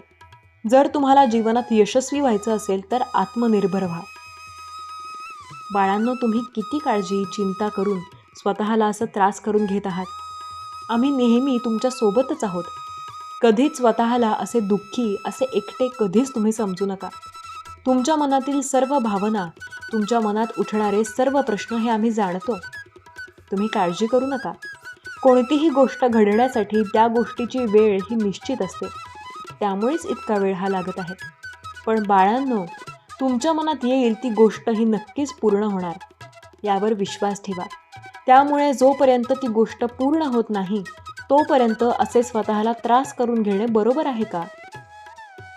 जर तुम्हाला जीवनात यशस्वी व्हायचं असेल तर आत्मनिर्भर व्हा. बाळांनो, तुम्ही किती काळजी चिंता करून स्वतःला असं त्रास करून घेत आहात. आम्ही नेहमी तुमच्या सोबतच आहोत. कधीच स्वतःला असे दुःखी, असे एकटे कधीच तुम्ही समजू नका. तुमच्या मनातील सर्व भावना, तुमच्या मनात उठणारे सर्व प्रश्न हे आम्ही जाणतो. तुम्ही काळजी करू नका. कोणतीही गोष्ट घडण्यासाठी त्या गोष्टीची वेळ ही निश्चित असते. त्यामुळेच इतका वेळ हा लागत आहे. पण बाळांनो, तुमच्या मनात येईल ती गोष्ट ही नक्कीच पूर्ण होणार, यावर विश्वास ठेवा. त्यामुळे जोपर्यंत ती गोष्ट पूर्ण होत नाही तोपर्यंत असे स्वतःला त्रास करून घेणे बरोबर आहे का?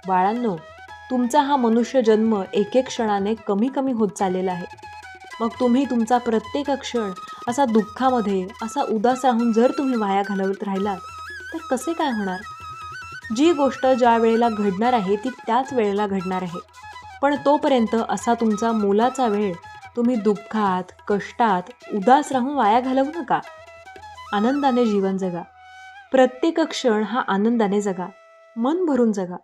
बाळांनो, तुमचा हा मनुष्य जन्म एक एक क्षणाने कमी कमी होत चाललेला आहे. मग तुम्ही तुमचा प्रत्येक क्षण असा दुःखामध्ये, असा उदास राहून जर तुम्ही वाया घालवत राहिलात तर कसे काय होणार? जी गोष्ट ज्या वेळेला घडणार आहे ती त्याच वेळेला घडणार आहे. पण तोपर्यंत असा तुमचा मोलाचा वेळ तुम्ही दुःखात, कष्टात, उदास राहून वाया घालवू नका. आनंदाने जीवन जगा. प्रत्येक क्षण हा आनंदाने जगा. मन भरून जगा.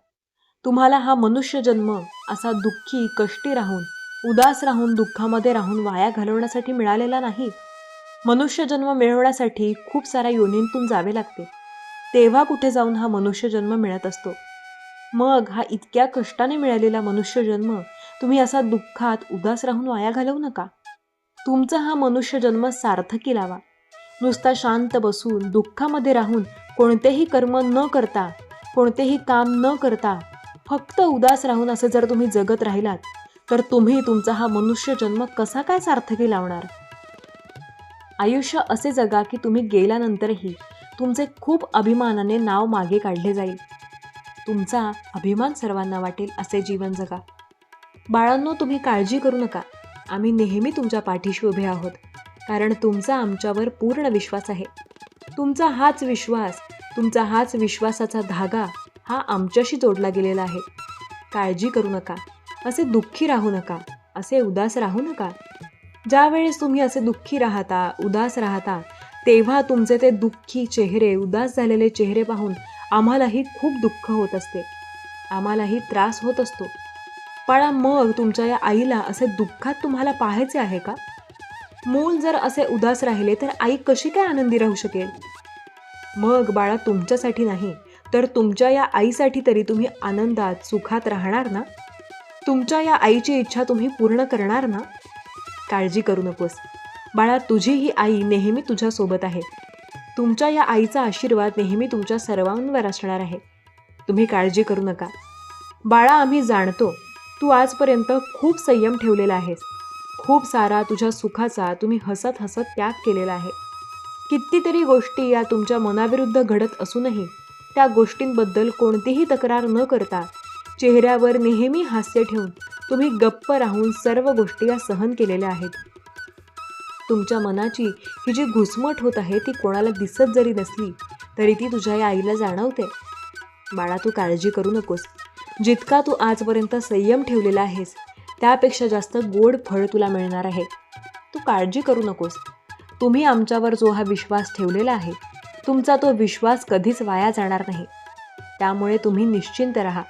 तुम्हाला हा मनुष्य जन्म असा दुःखी, कष्टी राहून, उदास राहून, दुःखामध्ये राहून वाया घालवण्यासाठी मिळालेला नाही. मनुष्य जन्म मिळवण्यासाठी खूप साऱ्या योनींतून जावे लागते. तेव्हा कुठे जाऊन हा मनुष्य जन्म मिळत असतो. मग हा इतक्या कष्टाने मिळालेला मनुष्य जन्म तुम्ही असा दुःखात, उदास राहून वाया घालवू नका. तुमचा हा मनुष्य जन्म सार्थकी लावा. नुसता शांत बसून, दुःखामध्ये राहून, कोणतेही कर्म न करता, कोणतेही काम न करता, फक्त उदास राहून असं जर तुम्ही जगत राहिलात तर तुम्ही तुमचा हा मनुष्य जन्म कसा काय सार्थकी लावणार? आयुष्य असे जगा की तुम्ही गेल्यानंतरही तुमचे खूप अभिमानाने नाव मागे काढले जाईल. तुमचा अभिमान सर्वांना वाटेल असे जीवन जगा. बाळांनो, तुम्ही काळजी करू नका. आम्ही नेहमी तुमच्या पाठीशी उभे आहोत. कारण तुमचा आमच्यावर पूर्ण विश्वास आहे. तुमचा हाच विश्वासाचा धागा हा आमच्याशी जोडला गेलेला आहे. काळजी करू नका. असे दुःखी राहू नका. असे उदास राहू नका. ज्यावेळेस तुम्ही असे दुःखी राहता, उदास राहता, तेव्हा तुमचे ते दुःखी चेहरे, उदास झालेले चेहरे पाहून आम्हालाही खूप दुःख होत असते. आम्हालाही त्रास होत असतो. बाळा, मग तुमच्या या आईला असे दुःखात तुम्हाला पाहायचे आहे का? मूल जर असे उदास राहिले तर आई कशी काय आनंदी राहू शकेल? मग बाळा, तुमच्यासाठी नाही तर तुमच्या या आईसाठी तरी तुम्ही आनंदात, सुखात राहणार ना? तुमच्या या आईची इच्छा तुम्ही पूर्ण करणार ना? काळजी करू नकोस बाळा. तुझी ही आई नेहमी तुझ्यासोबत आहे. तुमच्या या आईचा आशीर्वाद नेहमी तुमच्या सर्वांवर असणार आहे. तुम्ही काळजी करू नका. बाळा, आम्ही जाणतो तू आजपर्यंत खूप संयम ठेवलेला आहेस. खूप सारा तुझ्या सुखाचा तुम्ही हसत हसत त्याग केलेला आहे. कितीतरी गोष्टी या तुमच्या मनाविरुद्ध घडत असूनही त्या गोष्टींबद्दल कोणतीही तक्रार न करता चेहऱ्यावर नेहमी हास्य ठेवून तुम्ही गप्प राहून सर्व गोष्टी या सहन केलेल्या आहेत. तुमच्या मनाची ही जी घुसमट होत आहे ती कोणाला दिसत जरी नसली तरी ती तुझ्या या आईला जाणवते. बाळा, तू काळजी करू नकोस. जितका तू आजपर्यंत संयम ठेवलेला आहेस त्यापेक्षा जास्त गोड फळ तुला मिळणार आहे. तू काळजी करू नकोस. तुम्ही आमच्यावर जो हा विश्वास ठेवलेला आहे तुमचा तो विश्वास कधीच वाया जाणार नाही. त्यामुळे तुम्ही निश्चिंत राहा.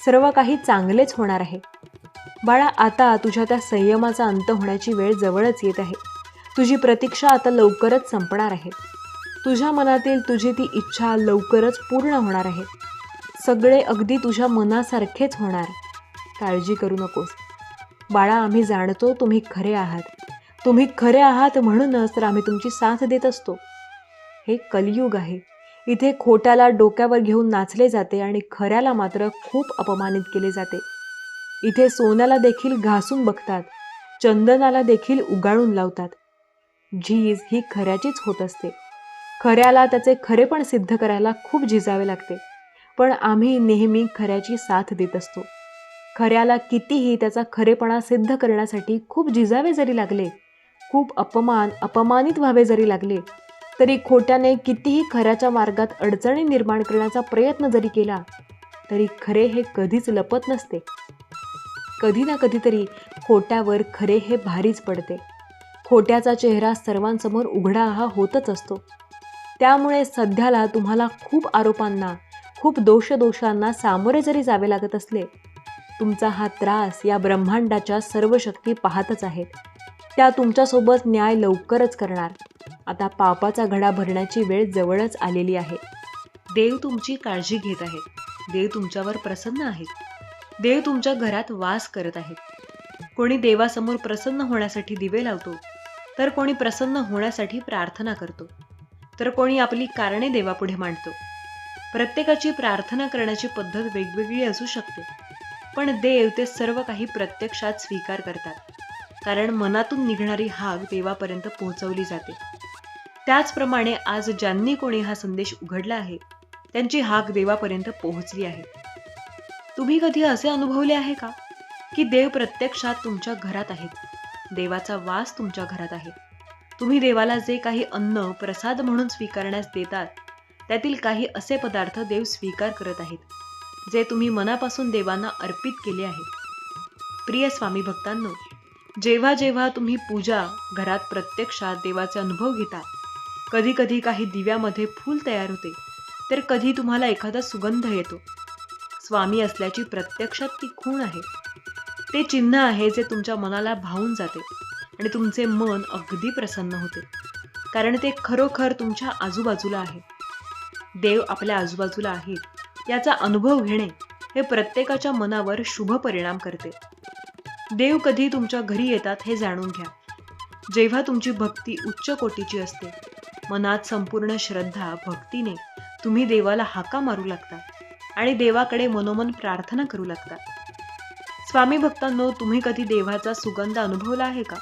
सर्व काही चांगलेच होणार आहे. बाळा, आता तुझ्या त्या संयमाचा अंत होण्याची वेळ जवळच येत आहे. तुझी प्रतीक्षा आता लवकरच संपणार आहे. तुझ्या मनातील तुझी ती इच्छा लवकरच पूर्ण होणार आहे. सगळे अगदी तुझ्या मनासारखेच होणार. काळजी करू नकोस बाळा. आम्ही जाणतो तुम्ही खरे आहात. तुम्ही खरे आहात म्हणूनच तर आम्ही तुमची साथ देत असतो. हे कलियुग आहे. इथे खोट्याला डोक्यावर घेऊन नाचले जाते आणि खऱ्याला मात्र खूप अपमानित केले जाते. इथे सोन्याला देखील घासून बघतात, चंदनाला देखील उगाळून लावतात. झीज ही खऱ्याचीच होत असते. खऱ्याला त्याचे खरेपण सिद्ध करायला खूप झिजावे लागते, पण आम्ही नेहमी खऱ्याची साथ देत असतो. खऱ्याला कितीही त्याचा खरेपणा सिद्ध करण्यासाठी खूप झिजावे जरी लागले, खूप अपमानित व्हावे जरी लागले, तरी खोट्याने कितीही खऱ्याच्या मार्गात अडचणी निर्माण करण्याचा प्रयत्न जरी केला, तरी खरे हे कधीच लपत नसते. कधी ना कधीतरी खोट्यावर खरे हे भारीच पडते. खोट्याचा चेहरा सर्वांसमोर उघडा हा होतच असतो. त्यामुळे सध्याला तुम्हाला खूप आरोपांना, खूप दोषांना सामोरे जरी जावे लागत असले, तुमचा हा त्रास या ब्रह्मांडाच्या सर्व शक्ती पाहतच आहेत. त्या तुमच्यासोबत न्याय लवकरच करणार. आता पापाचा घडा भरण्याची वेळ जवळच आलेली आहे. देव तुमची काळजी घेत आहेत. देव तुमच्यावर प्रसन्न आहेत. देव तुमच्या घरात वास करत आहेत. कोणी देवासमोर प्रसन्न होण्यासाठी दिवे लावतो, तर कोणी प्रसन्न होण्यासाठी प्रार्थना करतो, तर कोणी आपली कारणे देवापुढे मांडतो. प्रत्येकाची प्रार्थना करण्याची पद्धत वेगवेगळी असू शकते, पण देव ते सर्व काही प्रत्यक्षात स्वीकार करतात, कारण मनातून निघणारी हाक देवापर्यंत पोहोचवली जाते. त्याचप्रमाणे आज ज्यांनी कोणी हा संदेश उघडला आहे, त्यांची हाक देवापर्यंत पोहोचली आहे. तुम्ही कधी असे अनुभवले आहे का की देव प्रत्यक्षात तुमच्या घरात आहेत? देवाचा वास तुमच्या घरात आहे. तुम्ही देवाला जे काही अन्न प्रसाद म्हणून स्वीकारण्यास देतात, त्यातील काही असे पदार्थ देव स्वीकार करत आहेत, जे तुम्ही मनापासून देवांना अर्पित केले आहेत. प्रिय स्वामी भक्तांनो, जेव्हा जेव्हा तुम्ही पूजा घरात प्रत्यक्षात देवाचे अनुभव घेता, कधी कधी काही दिव्यामध्ये फूल तयार होते, तर कधी तुम्हाला एखादा सुगंध येतो. स्वामी असल्याची प्रत्यक्षात ती खूण आहे. ते चिन्ह आहे जे तुमच्या मनाला भावून जाते आणि तुमचे मन अगदी प्रसन्न होते, कारण ते खरोखर तुमच्या आजूबाजूला आहे. देव आपल्या आजूबाजूला आहेत याचा अनुभव घेणे हे प्रत्येकाच्या मनावर शुभ परिणाम करते. देव कधी तुमच्या घरी येतात हे जाणून घ्या. जेव्हा तुमची भक्ती उच्च कोटीची असते, मनात संपूर्ण श्रद्धा भक्तीने तुम्ही देवाला हाका मारू लागता आणि देवाकडे मनोमन प्रार्थना करू लागता. स्वामी भक्तांनो, तुम्ही कधी देवाचा सुगंध अनुभवला आहे का?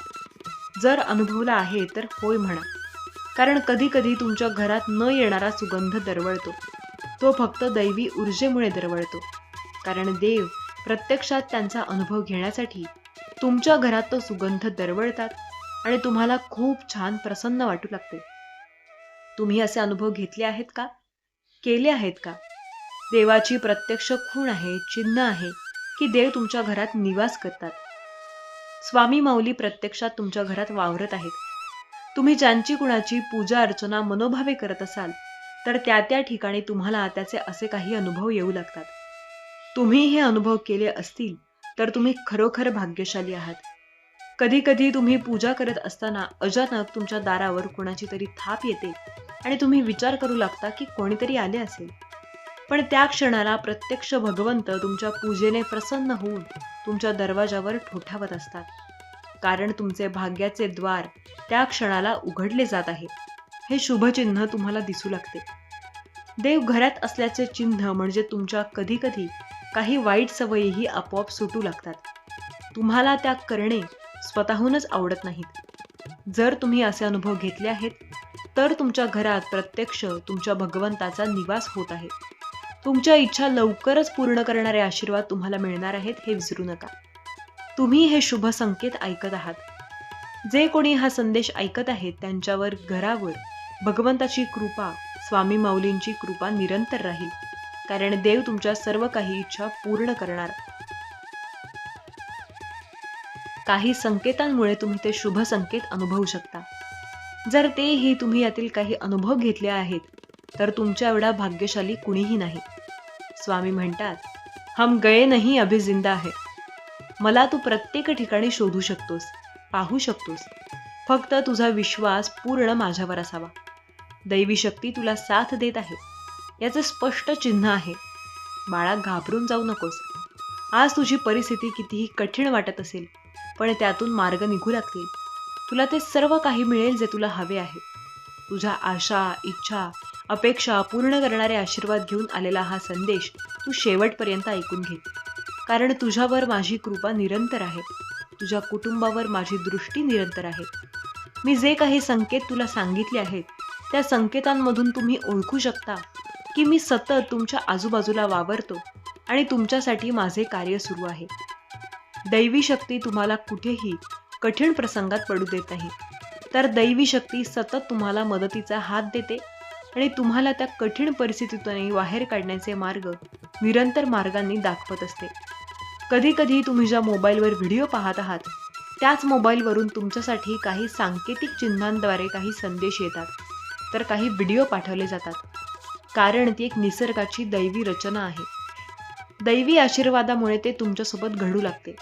जर अनुभवला आहे तर होय म्हणा, कारण कधी कधी तुमच्या घरात न येणारा सुगंध दरवळतो. तो फक्त दैवी ऊर्जेमुळे दरवळतो, कारण देव प्रत्यक्षात त्यांचा अनुभव घेण्यासाठी तुमच्या घरात तो सुगंध दरवळतात आणि तुम्हाला खूप छान प्रसन्न वाटू लागते. तुम्ही असे अनुभव घेतले आहेत का? केले आहेत का? देवाची प्रत्यक्ष खूण आहे, चिन्ह आहे की देव तुमच्या घरात निवास करतात. स्वामी माऊली प्रत्यक्षात तुमच्या घरात वावरत आहेत. तुम्ही ज्यांची कुणाची पूजा अर्चना मनोभावे करत असाल, तर त्या त्या ठिकाणी तुम्हाला त्याचे असे काही अनुभव येऊ लागतात. तुम्ही हे अनुभव केले असतील तर तुम्ही खरोखर भाग्यशाली आहात. कधी कधी तुम्ही पूजा करत असताना अचानक तुमच्या दारावर कोणाची तरी थाप येते आणि तुम्ही विचार करू लागता की कोणीतरी आले असेल. पण त्या क्षणाला प्रत्यक्ष भगवंत तुमच्या पूजेने प्रसन्न होऊन तुमच्या दरवाजावर ठोठावत असतात, कारण तुमचे भाग्याचे द्वार त्या क्षणाला उघडले जात आहे. हे शुभचिन्ह तुम्हाला दिसू लागते. देव घरात असल्याचे चिन्ह म्हणजे तुमच्या कधी कधी काही वाईट सवयीही आपोआप सुटू लागतात. तुम्हाला त्या करणे स्वतःहूनच आवडत नाहीत. जर तुम्ही असे अनुभव घेतले आहेत, तर तुमच्या घरात प्रत्यक्ष तुमच्या भगवंताचा निवास होत आहे. तुमच्या इच्छा लवकरच पूर्ण करणारे आशीर्वाद तुम्हाला मिळणार आहेत, हे विसरू नका. तुम्ही हे शुभ संकेत ऐकत आहात. जे कोणी हा संदेश ऐकत आहेत त्यांच्यावर घरावर भगवंताची कृपा, स्वामी माऊलींची कृपा निरंतर राहील, कारण देव तुमच्या सर्व काही इच्छा पूर्ण करणार. काही संकेतांमुळे तुम्ही ते शुभ संकेत अनुभवू शकता. जर तेही तुम्ही यातील काही अनुभव घेतले आहेत, तर तुमच्या एवढा भाग्यशाली कुणीही नाही. स्वामी म्हणतात, हम गए नहीं अभी जिंदा है. मला तू प्रत्येक ठिकाणी शोधू शकतोस, पाहू शकतोस. फक्त तुझा विश्वास पूर्ण माझ्यावर असावा. दैवी शक्ती तुला साथ देत आहे, याचे स्पष्ट चिन्ह आहे. बाळा, घाबरून जाऊ नकोस. आज तुझी परिस्थिती कितीही कठीण वाटत असेल, पण त्यातून मार्ग निघू लागतील. तुला ते सर्व काही मिळेल जे तुला हवे आहे. तुझ्या आशा, इच्छा, अपेक्षा पूर्ण करणारे आशीर्वाद घेऊन आलेला हा संदेश तू शेवटपर्यंत ऐकून घे, कारण तुझ्यावर माझी कृपा निरंतर आहे. तुझ्या कुटुंबावर माझी दृष्टी निरंतर आहे. मी जे काही संकेत तुला सांगितले आहेत त्या संकेतांमधून तुम्ही ओळखू शकता की मी सतत तुमच्या आजूबाजूला वावरतो आणि तुमच्यासाठी माझे कार्य सुरू आहे. दैवी शक्ती तुम्हाला कुठेही कठीण प्रसंगात पडू देत नाही, तर दैवी शक्ती सतत तुम्हाला मदतीचा हात देते आणि तुम्हाला त्या कठीण परिस्थितीतून बाहेर काढण्याचे मार्ग निरंतर मार्गांनी दाखवत असते. कधी कधी तुम्ही ज्या मोबाईलवर व्हिडिओ पाहत आहात त्याच मोबाईलवरून तुमच्यासाठी काही सांकेतिक चिन्हांद्वारे काही संदेश येतात, तर काही व्हिडिओ पाठवले जातात, कारण ती एक निसर्गाची दैवी रचना आहे. दैवी आशीर्वादामुळे ते तुमच्यासोबत घडू लागते,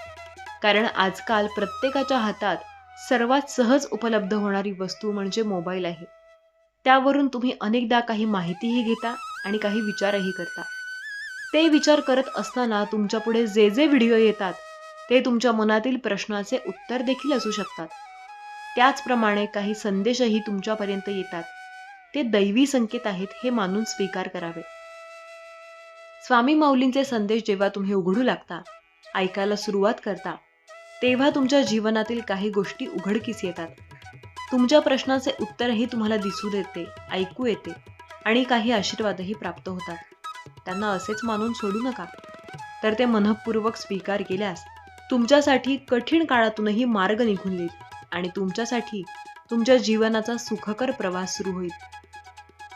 कारण आजकाल प्रत्येकाच्या हातात सर्वात सहज उपलब्ध होणारी वस्तू म्हणजे मोबाईल आहे. त्यावरून तुम्ही अनेकदा काही माहितीही घेता आणि काही विचारही करता. ते विचार करत असताना तुमच्या पुढे जे जे व्हिडिओ येतात ते तुमच्या मनातील प्रश्नाचे उत्तर देखील असू शकतात. त्याचप्रमाणे काही संदेशही तुमच्यापर्यंत येतात. ते दैवी संकेत आहेत हे मानून स्वीकार करावे. स्वामी माऊलींचे संदेश जेव्हा तुम्ही उघडू लागता, ऐकायला सुरुवात करता, तेव्हा तुमच्या जीवनातील काही गोष्टी उघडकीस येतात. तुमच्या प्रश्नाचे उत्तरही तुम्हाला दिसू देते, ऐकू येते आणि काही आशीर्वादही प्राप्त होतात. त्यांना असेच मानून सोडू नका, तर ते मनःपूर्वक स्वीकार केल्यास तुमच्यासाठी कठीण काळातूनही मार्ग निघून येईल आणि तुमच्यासाठी तुमच्या जीवनाचा सुखकर प्रवास सुरू होईल.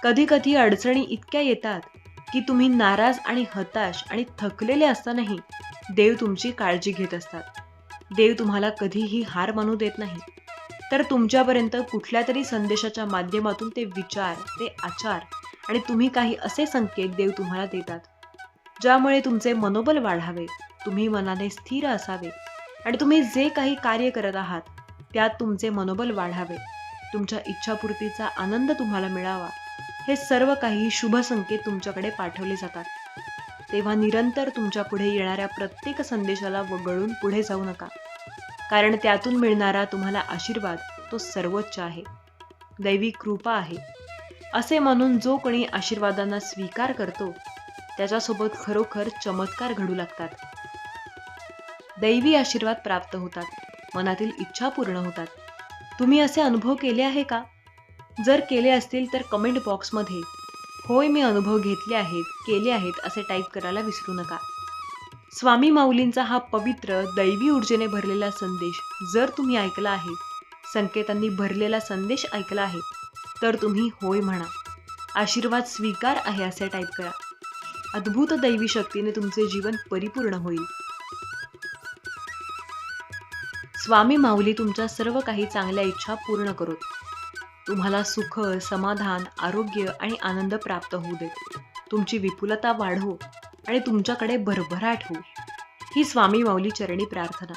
कधी कधी अडचणी इतक्या येतात की तुम्ही नाराज आणि हताश आणि थकलेले असतानाही देव तुमची काळजी घेत असतात. देव तुम्हाला कधीही हार मानू देत नाही, तर तुमच्यापर्यंत कुठल्या तरी संदेशाच्या माध्यमातून ते विचार, ते आचार आणि तुम्ही काही असे संकेत देव तुम्हाला देतात, ज्यामुळे तुमचे मनोबल वाढावे, तुम्ही मनाने स्थिर असावे आणि तुम्ही जे काही कार्य करत आहात त्यात तुमचे मनोबल वाढावे, तुमच्या इच्छापूर्तीचा आनंद तुम्हाला मिळावा. हे सर्व काही शुभ संकेत तुमच्याकडे पाठवले जातात. तेव्हा निरंतर तुमच्या पुढे येणाऱ्या प्रत्येक संदेशाला वगळून पुढे जाऊ नका, कारण त्यातून मिळणारा तुम्हाला आशीर्वाद तो सर्वोच्च आहे, दैवी कृपा आहे. असे म्हणून जो कोणी आशीर्वादांना स्वीकार करतो त्याच्यासोबत खरोखर चमत्कार घडू लागतात. दैवी आशीर्वाद प्राप्त होतात, मनातील इच्छा पूर्ण होतात. तुम्ही असे अनुभव केले आहे का? जर केले असतील तर कमेंट बॉक्समध्ये होय मी अनुभव घेतले आहेत, केले आहेत असे टाईप करायला विसरू नका. स्वामी माऊलींचा हा पवित्र दैवी ऊर्जेने भरलेला संदेश जर तुम्ही ऐकला आहे, संकेतांनी भरलेला संदेश ऐकला आहे, तर तुम्ही होय म्हणा. आशीर्वाद स्वीकार आहे असे टाईप करा. अद्भुत दैवी शक्तीने तुमचे जीवन परिपूर्ण होईल. स्वामी माऊली तुमच्या सर्व काही चांगल्या इच्छा पूर्ण करोत. तुम्हाला सुख, समाधान, आरोग्य आणि आनंद प्राप्त होऊ देत. तुमची विपुलता वाढो आणि तुमच्याकडे भरभराट हो. ही स्वामी माऊली चरणी प्रार्थना.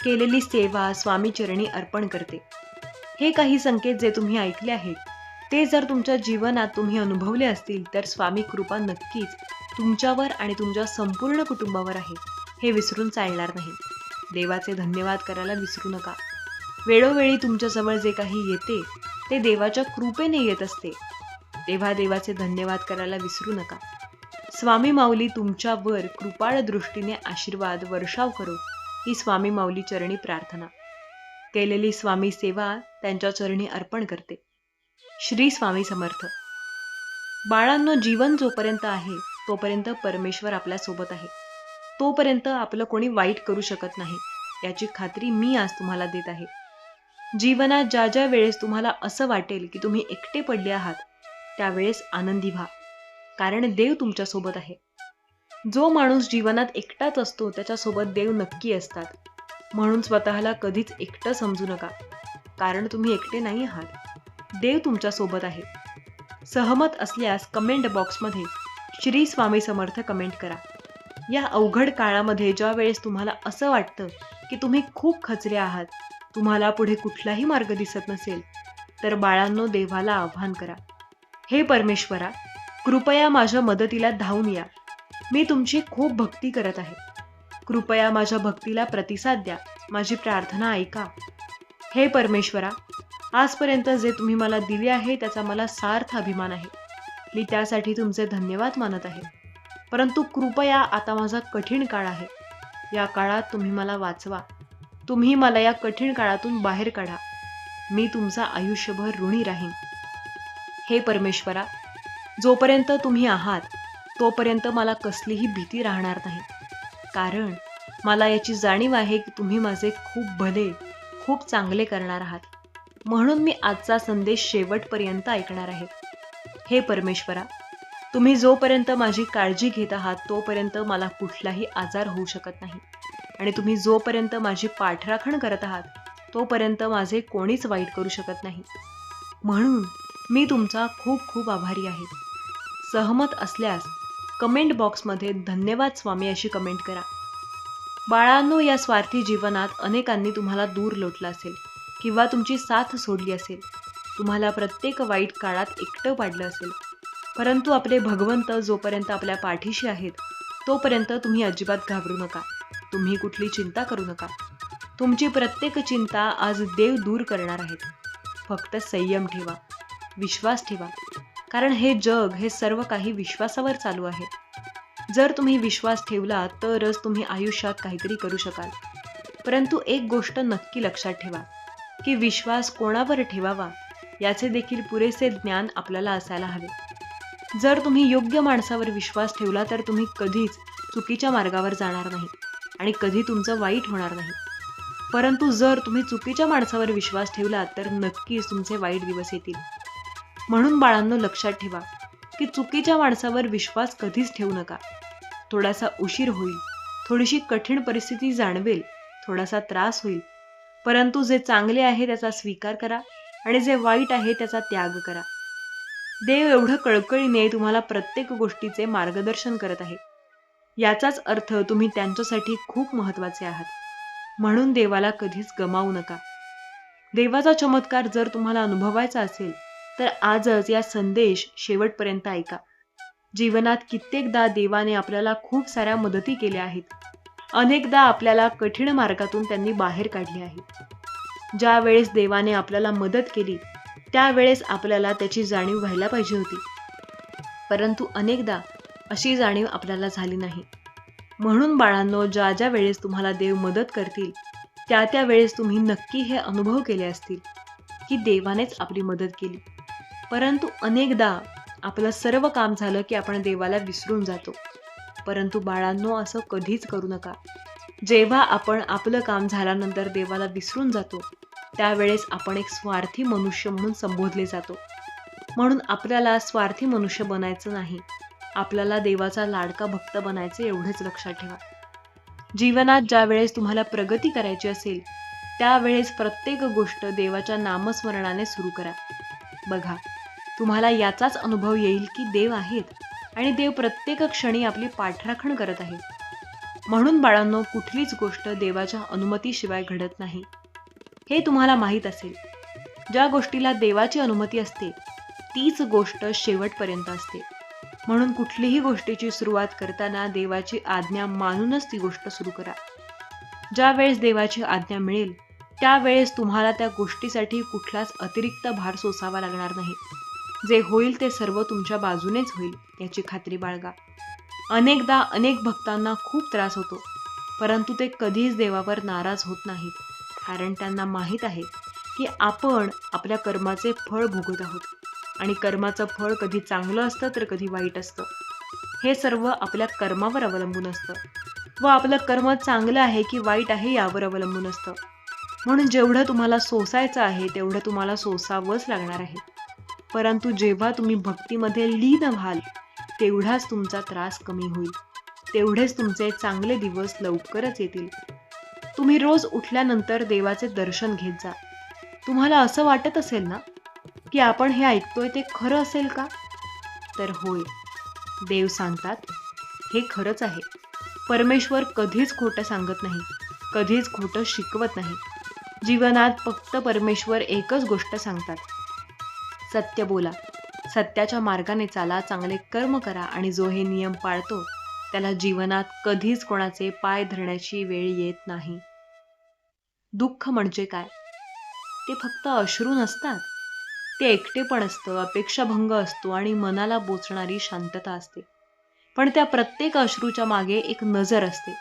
केलेली सेवा स्वामी चरणी अर्पण करते. हे काही संकेत जे तुम्ही ऐकले आहेत ते जर तुमच्या जीवनात तुम्ही अनुभवले असतील तर स्वामी कृपा नक्कीच तुमच्यावर आणि तुमच्या संपूर्ण कुटुंबावर आहे, हे विसरून चालणार नाही. देवाचे धन्यवाद करायला विसरू नका. वेळोवेळी तुमच्याजवळ जे काही येते ते देवाच्या कृपेने येत असते, तेव्हा देवाचे धन्यवाद करायला विसरू नका. स्वामी माऊली तुमच्यावर कृपाळ दृष्टीने आशीर्वाद वर्षाव करो, ही स्वामी माऊली चरणी प्रार्थना. केलेली स्वामी सेवा त्यांच्या चरणी अर्पण करते. श्री स्वामी समर्थ. बाळांनो, जीवन जोपर्यंत आहे तोपर्यंत परमेश्वर आपल्या सोबत आहे. तोपर्यंत आपलं कोणी वाईट करू शकत नाही, याची खात्री मी आज तुम्हाला देत आहे. जीवनात ज्या ज्या वेळेस तुम्हाला असं वाटेल की तुम्ही एकटे पडले आहात, त्यावेळेस आनंदी व्हा, कारण देव तुमच्या सोबत आहे. जो माणूस जीवनात एकटाच असतो त्याच्यासोबत देव नक्की असतात. म्हणून स्वतःला कधीच एकटं समजू नका, कारण तुम्ही एकटे नाही आहात. देव तुमच्या सोबत आहे. सहमत असल्यास कमेंट बॉक्समध्ये श्री स्वामी समर्थ कमेंट करा. या अवघड काळामध्ये ज्या वेळेस तुम्हाला असं वाटतं की तुम्ही खूप खचले आहात, तुम्हाला पुढे कुठलाही मार्ग दिसत नसेल, तर बाळांनो, देवाला आव्हान करा. हे परमेश्वरा, कृपया माझ्या मदतीला धावून या. मी तुमची खूप भक्ती करत आहे. कृपया माझ्या भक्तीला प्रतिसाद द्या. माझी प्रार्थना ऐका. हे परमेश्वरा, आजपर्यंत जे तुम्ही मला दिले आहे त्याचा मला सार्थ अभिमान आहे. मी त्यासाठी तुमचे धन्यवाद मानत आहे. परंतु कृपया आता माझा कठीण काळ आहे. या काळात तुम्ही मला वाचवा. तुम्ही मला या कठीण काळातून बाहेर काढा. मी तुमचा आयुष्यभर ऋणी राहीन. हे परमेश्वरा, जोपर्यंत तुम्ही आहात तोपर्यंत मला कसलीही भीती राहणार नाही, कारण मला याची जाणीव आहे की तुम्ही माझे खूप भले, खूप चांगले करणार आहात. म्हणून मी आजचा संदेश शेवटपर्यंत ऐकणार आहे. हे परमेश्वरा, तुम्ही जोपर्यंत माझी काळजी घेत आहात तोपर्यंत मला कुठलाही आजार होऊ शकत नाही, आणि तुम्ही जोपर्यंत माझी पाठराखण करत आहात तोपर्यंत माझे कोणीच वाईट करू शकत नाही. म्हणून मी तुमचा खूप खूप आभारी आहे. सहमत असल्यास कमेंट बॉक्समध्ये धन्यवाद स्वामी अशी कमेंट करा. बाळांनो, या स्वार्थी जीवनात अनेकांनी तुम्हाला दूर लोटलं असेल किंवा तुमची साथ सोडली असेल. तुम्हाला प्रत्येक वाईट काळात एकटं पाडलं असेल. परंतु आपले भगवंत जोपर्यंत आपल्या पाठीशी आहेत तोपर्यंत तुम्ही अजिबात घाबरू नका. तुम्ही कुठली चिंता करू नका. तुमची प्रत्येक चिंता आज देव दूर करणार आहेत. फक्त संयम ठेवा, विश्वास ठेवा, कारण हे जग, हे सर्व काही विश्वासावर चालू आहे. जर तुम्ही विश्वास ठेवला तरच तुम्ही आयुष्यात काहीतरी करू शकाल. परंतु एक गोष्ट नक्की लक्षात ठेवा की विश्वास कोणावर ठेवावा याचे देखील पुरेसे ज्ञान आपल्याला असायला हवे. जर तुम्ही योग्य माणसावर विश्वास ठेवला तर तुम्ही कधीच चुकीच्या मार्गावर जाणार नाही आणि कधी तुमचं वाईट होणार नाही. परंतु जर तुम्ही चुकीच्या माणसावर विश्वास ठेवला तर नक्कीच तुमचे वाईट दिवस येतील. म्हणून बाळांनो, लक्षात ठेवा की चुकीच्या माणसावर विश्वास कधीच ठेवू नका. थोडासा उशीर होईल, थोडीशी कठीण परिस्थिती जाणवेल, थोडासा त्रास होईल, परंतु जे चांगले आहे त्याचा स्वीकार करा आणि जे वाईट आहे त्याचा त्याग करा. देव एवढं कळकळीने तुम्हाला प्रत्येक गोष्टीचे मार्गदर्शन करत आहे. याचाच अर्थ तुम्ही त्यांच्यासाठी खूप महत्त्वाचे आहात. म्हणून देवाला कधीच गमावू नका. देवाचा चमत्कार जर तुम्हाला अनुभवायचा असेल तर आजच या संदेश शेवटपर्यंत ऐका. जीवनात कित्येकदा देवाने आपल्याला खूप साऱ्या मदती केल्या आहेत. अनेकदा आपल्याला कठीण मार्गातून त्यांनी बाहेर काढले आहे. ज्या वेळेस देवाने आपल्याला मदत केली त्यावेळेस आपल्याला त्याची जाणीव व्हायला पाहिजे होती, परंतु अनेकदा अशी जाणीव आपल्याला झाली नाही. म्हणून बाळांनो, ज्या ज्या वेळेस तुम्हाला देव मदत करतील त्या त्या वेळेस तुम्ही नक्की हे अनुभव केले असतील की देवानेच आपली मदत केली. परंतु अनेकदा आपलं सर्व काम झालं की आपण देवाला विसरून जातो. परंतु बाळांनो, असं कधीच करू नका. जेव्हा आपण आपलं काम झाल्यानंतर देवाला विसरून जातो त्यावेळेस आपण एक स्वार्थी मनुष्य म्हणून संबोधले जातो. म्हणून आपल्याला स्वार्थी मनुष्य बनायचं नाही. आपल्याला देवाचा लाडका भक्त बनायचे, एवढेच लक्षात ठेवा. जीवनात ज्या वेळेस तुम्हाला प्रगती करायची असेल त्यावेळेस प्रत्येक गोष्ट देवाच्या नामस्मरणाने सुरू करा. बघा, तुम्हाला याचाच अनुभव येईल की देव आहेत आणि देव प्रत्येक क्षणी आपली पाठराखण करत आहे. म्हणून बाळांनो, कुठलीच गोष्ट देवाच्या अनुमतीशिवाय घडत नाही, हे तुम्हाला माहीत असेल. ज्या गोष्टीला देवाची अनुमती असते तीच गोष्ट शेवटपर्यंत असते. म्हणून कुठलीही गोष्टीची सुरुवात करताना देवाची आज्ञा मानूनच ती गोष्ट सुरू करा. ज्या वेळेस देवाची आज्ञा मिळेल त्यावेळेस तुम्हाला त्या गोष्टीसाठी कुठलाच अतिरिक्त भार सोसावा लागणार नाही. जे होईल ते सर्व तुमच्या बाजूनेच होईल याची खात्री बाळगा. अनेकदा अनेक भक्तांना खूप त्रास होतो, परंतु ते कधीच देवावर नाराज होत नाहीत, कारण त्यांना माहीत आहे की आपण आपल्या कर्माचे फळ भोगत आहोत आणि कर्माचं फळ कधी चांगलं असतं तर कधी वाईट असतं. हे सर्व आपल्या कर्मावर अवलंबून असतं व आपलं कर्म चांगलं आहे की वाईट आहे यावर अवलंबून असतं. म्हणून जेवढं तुम्हाला सोसायचं आहे तेवढं तुम्हाला सोसावंच लागणार आहे. परंतु जेव्हा तुम्ही भक्तीमध्ये लीन व्हाल तेवढाच तुमचा त्रास कमी होईल, तेवढेच तुमचे चांगले दिवस लवकरच येतील. तुम्ही रोज उठल्यानंतर देवाचे दर्शन घेत जा. तुम्हाला असं वाटत असेल ना की आपण हे ऐकतोय ते खरं असेल का? तर होय, देव सांगतात हे खरंच आहे. परमेश्वर कधीच खोटं सांगत नाही, कधीच खोटं शिकवत नाही. जीवनात फक्त परमेश्वर एकच गोष्ट सांगतात, सत्य बोला, सत्याच्या मार्गाने चाला, चांगले कर्म करा आणि जो हे नियम पाळतो त्याला जीवनात कधीच कोणाचे पाय धरण्याची वेळ येत नाही. दुःख म्हणजे काय? ते फक्त अश्रू नसतात. ते एकटेपण असतं, अपेक्षाभंग असतो आणि मनाला बोचणारी शांतता असते. पण त्या प्रत्येक अश्रूच्या मागे एक नजर असते,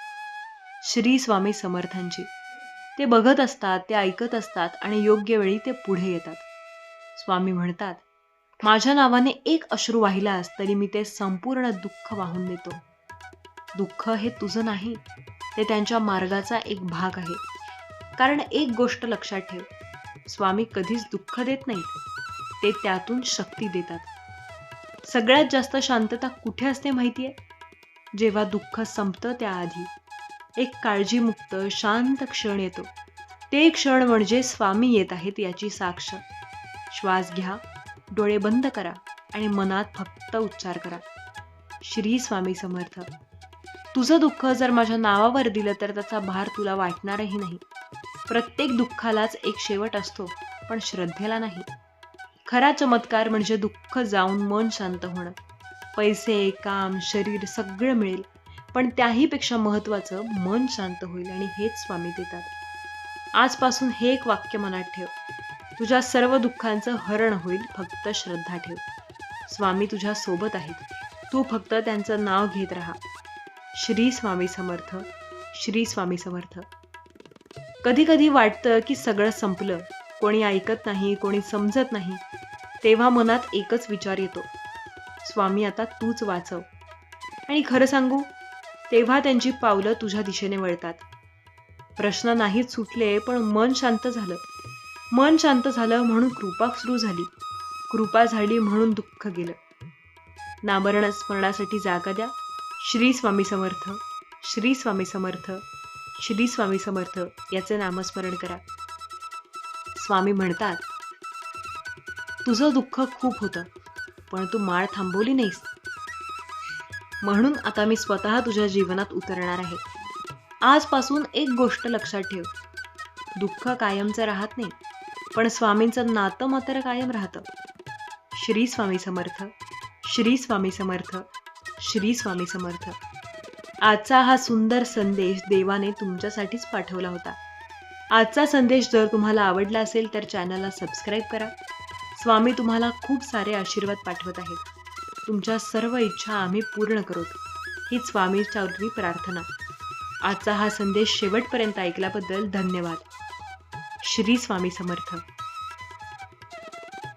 श्री स्वामी समर्थांची. ते बघत असतात, ते ऐकत असतात आणि योग्य वेळी ते पुढे येतात. स्वामी म्हणतात, माझ्या नावाने एक अश्रू वाहिलास तरी मी ते संपूर्ण दुःख वाहून नेतो. दुःख हे तुझं नाही, ते त्यांच्या मार्गाचा एक भाग आहे. कारण एक गोष्ट लक्षात ठेव, स्वामी कधीच दुःख देत नाहीत, ते त्यातून शक्ती देतात. सगळ्यात जास्त शांतता कुठे असते माहितीये? जेव्हा दुःख संपतं त्याआधी एक काळजीमुक्त शांत क्षण येतो. ते क्षण म्हणजे स्वामी येत आहेत याची साक्ष. श्वास घ्या, डोळे बंद करा आणि मनात फक्त उच्चार करा, श्री स्वामी समर्थ. तुझं दुःख जर माझ्या नावावर दिलं तर त्याचा भार तुला वाटणारही नाही. प्रत्येक दुःखालाच एक शेवट असतो, पण श्रद्धेला नाही. खरा चमत्कार म्हणजे दुःख जाऊन मन शांत होणं. पैसे, काम, शरीर सगळं मिळेल, पण त्याहीपेक्षा महत्वाचं मन शांत होईल आणि हेच स्वामी देतात. आजपासून हे एक वाक्य मनात ठेव, तुझ्या सर्व दुःखांचं हरण होईल, फक्त श्रद्धा ठेव. स्वामी तुझ्या सोबत आहेत, तू फक्त त्यांचं नाव घेत राहा. श्री स्वामी समर्थ, श्री स्वामी समर्थ. कधी कधी वाटतं की सगळं संपलं, कोणी ऐकत नाही, कोणी समजत नाही. तेव्हा मनात एकच विचार येतो, स्वामी आता तूच वाचव. आणि खरं सांगू, तेव्हा त्यांची पावलं तुझ्या दिशेने वळतात. प्रश्न नाहीच सुटले, पण मन शांत झालं. मन शांत झालं म्हणून कृपा सुरू झाली. कृपा झाली म्हणून दुःख गेलं. नामरण स्मरणासाठी जागा द्या. श्री स्वामी समर्थ, श्री स्वामी समर्थ, श्री स्वामी समर्थ याचे नामस्मरण करा. स्वामी म्हणतात, तुझं दुःख खूप होतं, पण तू माळ थांबवली नाहीस. म्हणून आता मी स्वतः तुझ्या जीवनात उतरणार आहे. आजपासून एक गोष्ट लक्षात ठेव, दुःख कायमचं राहत नाही, पण स्वामींचं नातं मात्र कायम राहतं. श्री स्वामी समर्थ, श्री स्वामी समर्थ, श्री स्वामी समर्थ. आजचा हा सुंदर संदेश देवाने तुमच्यासाठीच पाठवला होता. आजचा संदेश जर तुम्हाला आवडला असेल तर चॅनलला सबस्क्राईब करा. स्वामी तुम्हाला खूप सारे आशीर्वाद पाठवत आहेत. तुमच्या सर्व इच्छा आम्ही पूर्ण करू, हीच स्वामींच्यावरती प्रार्थना. आजचा हा संदेश शेवटपर्यंत ऐकल्याबद्दल धन्यवाद. श्री स्वामी समर्थ.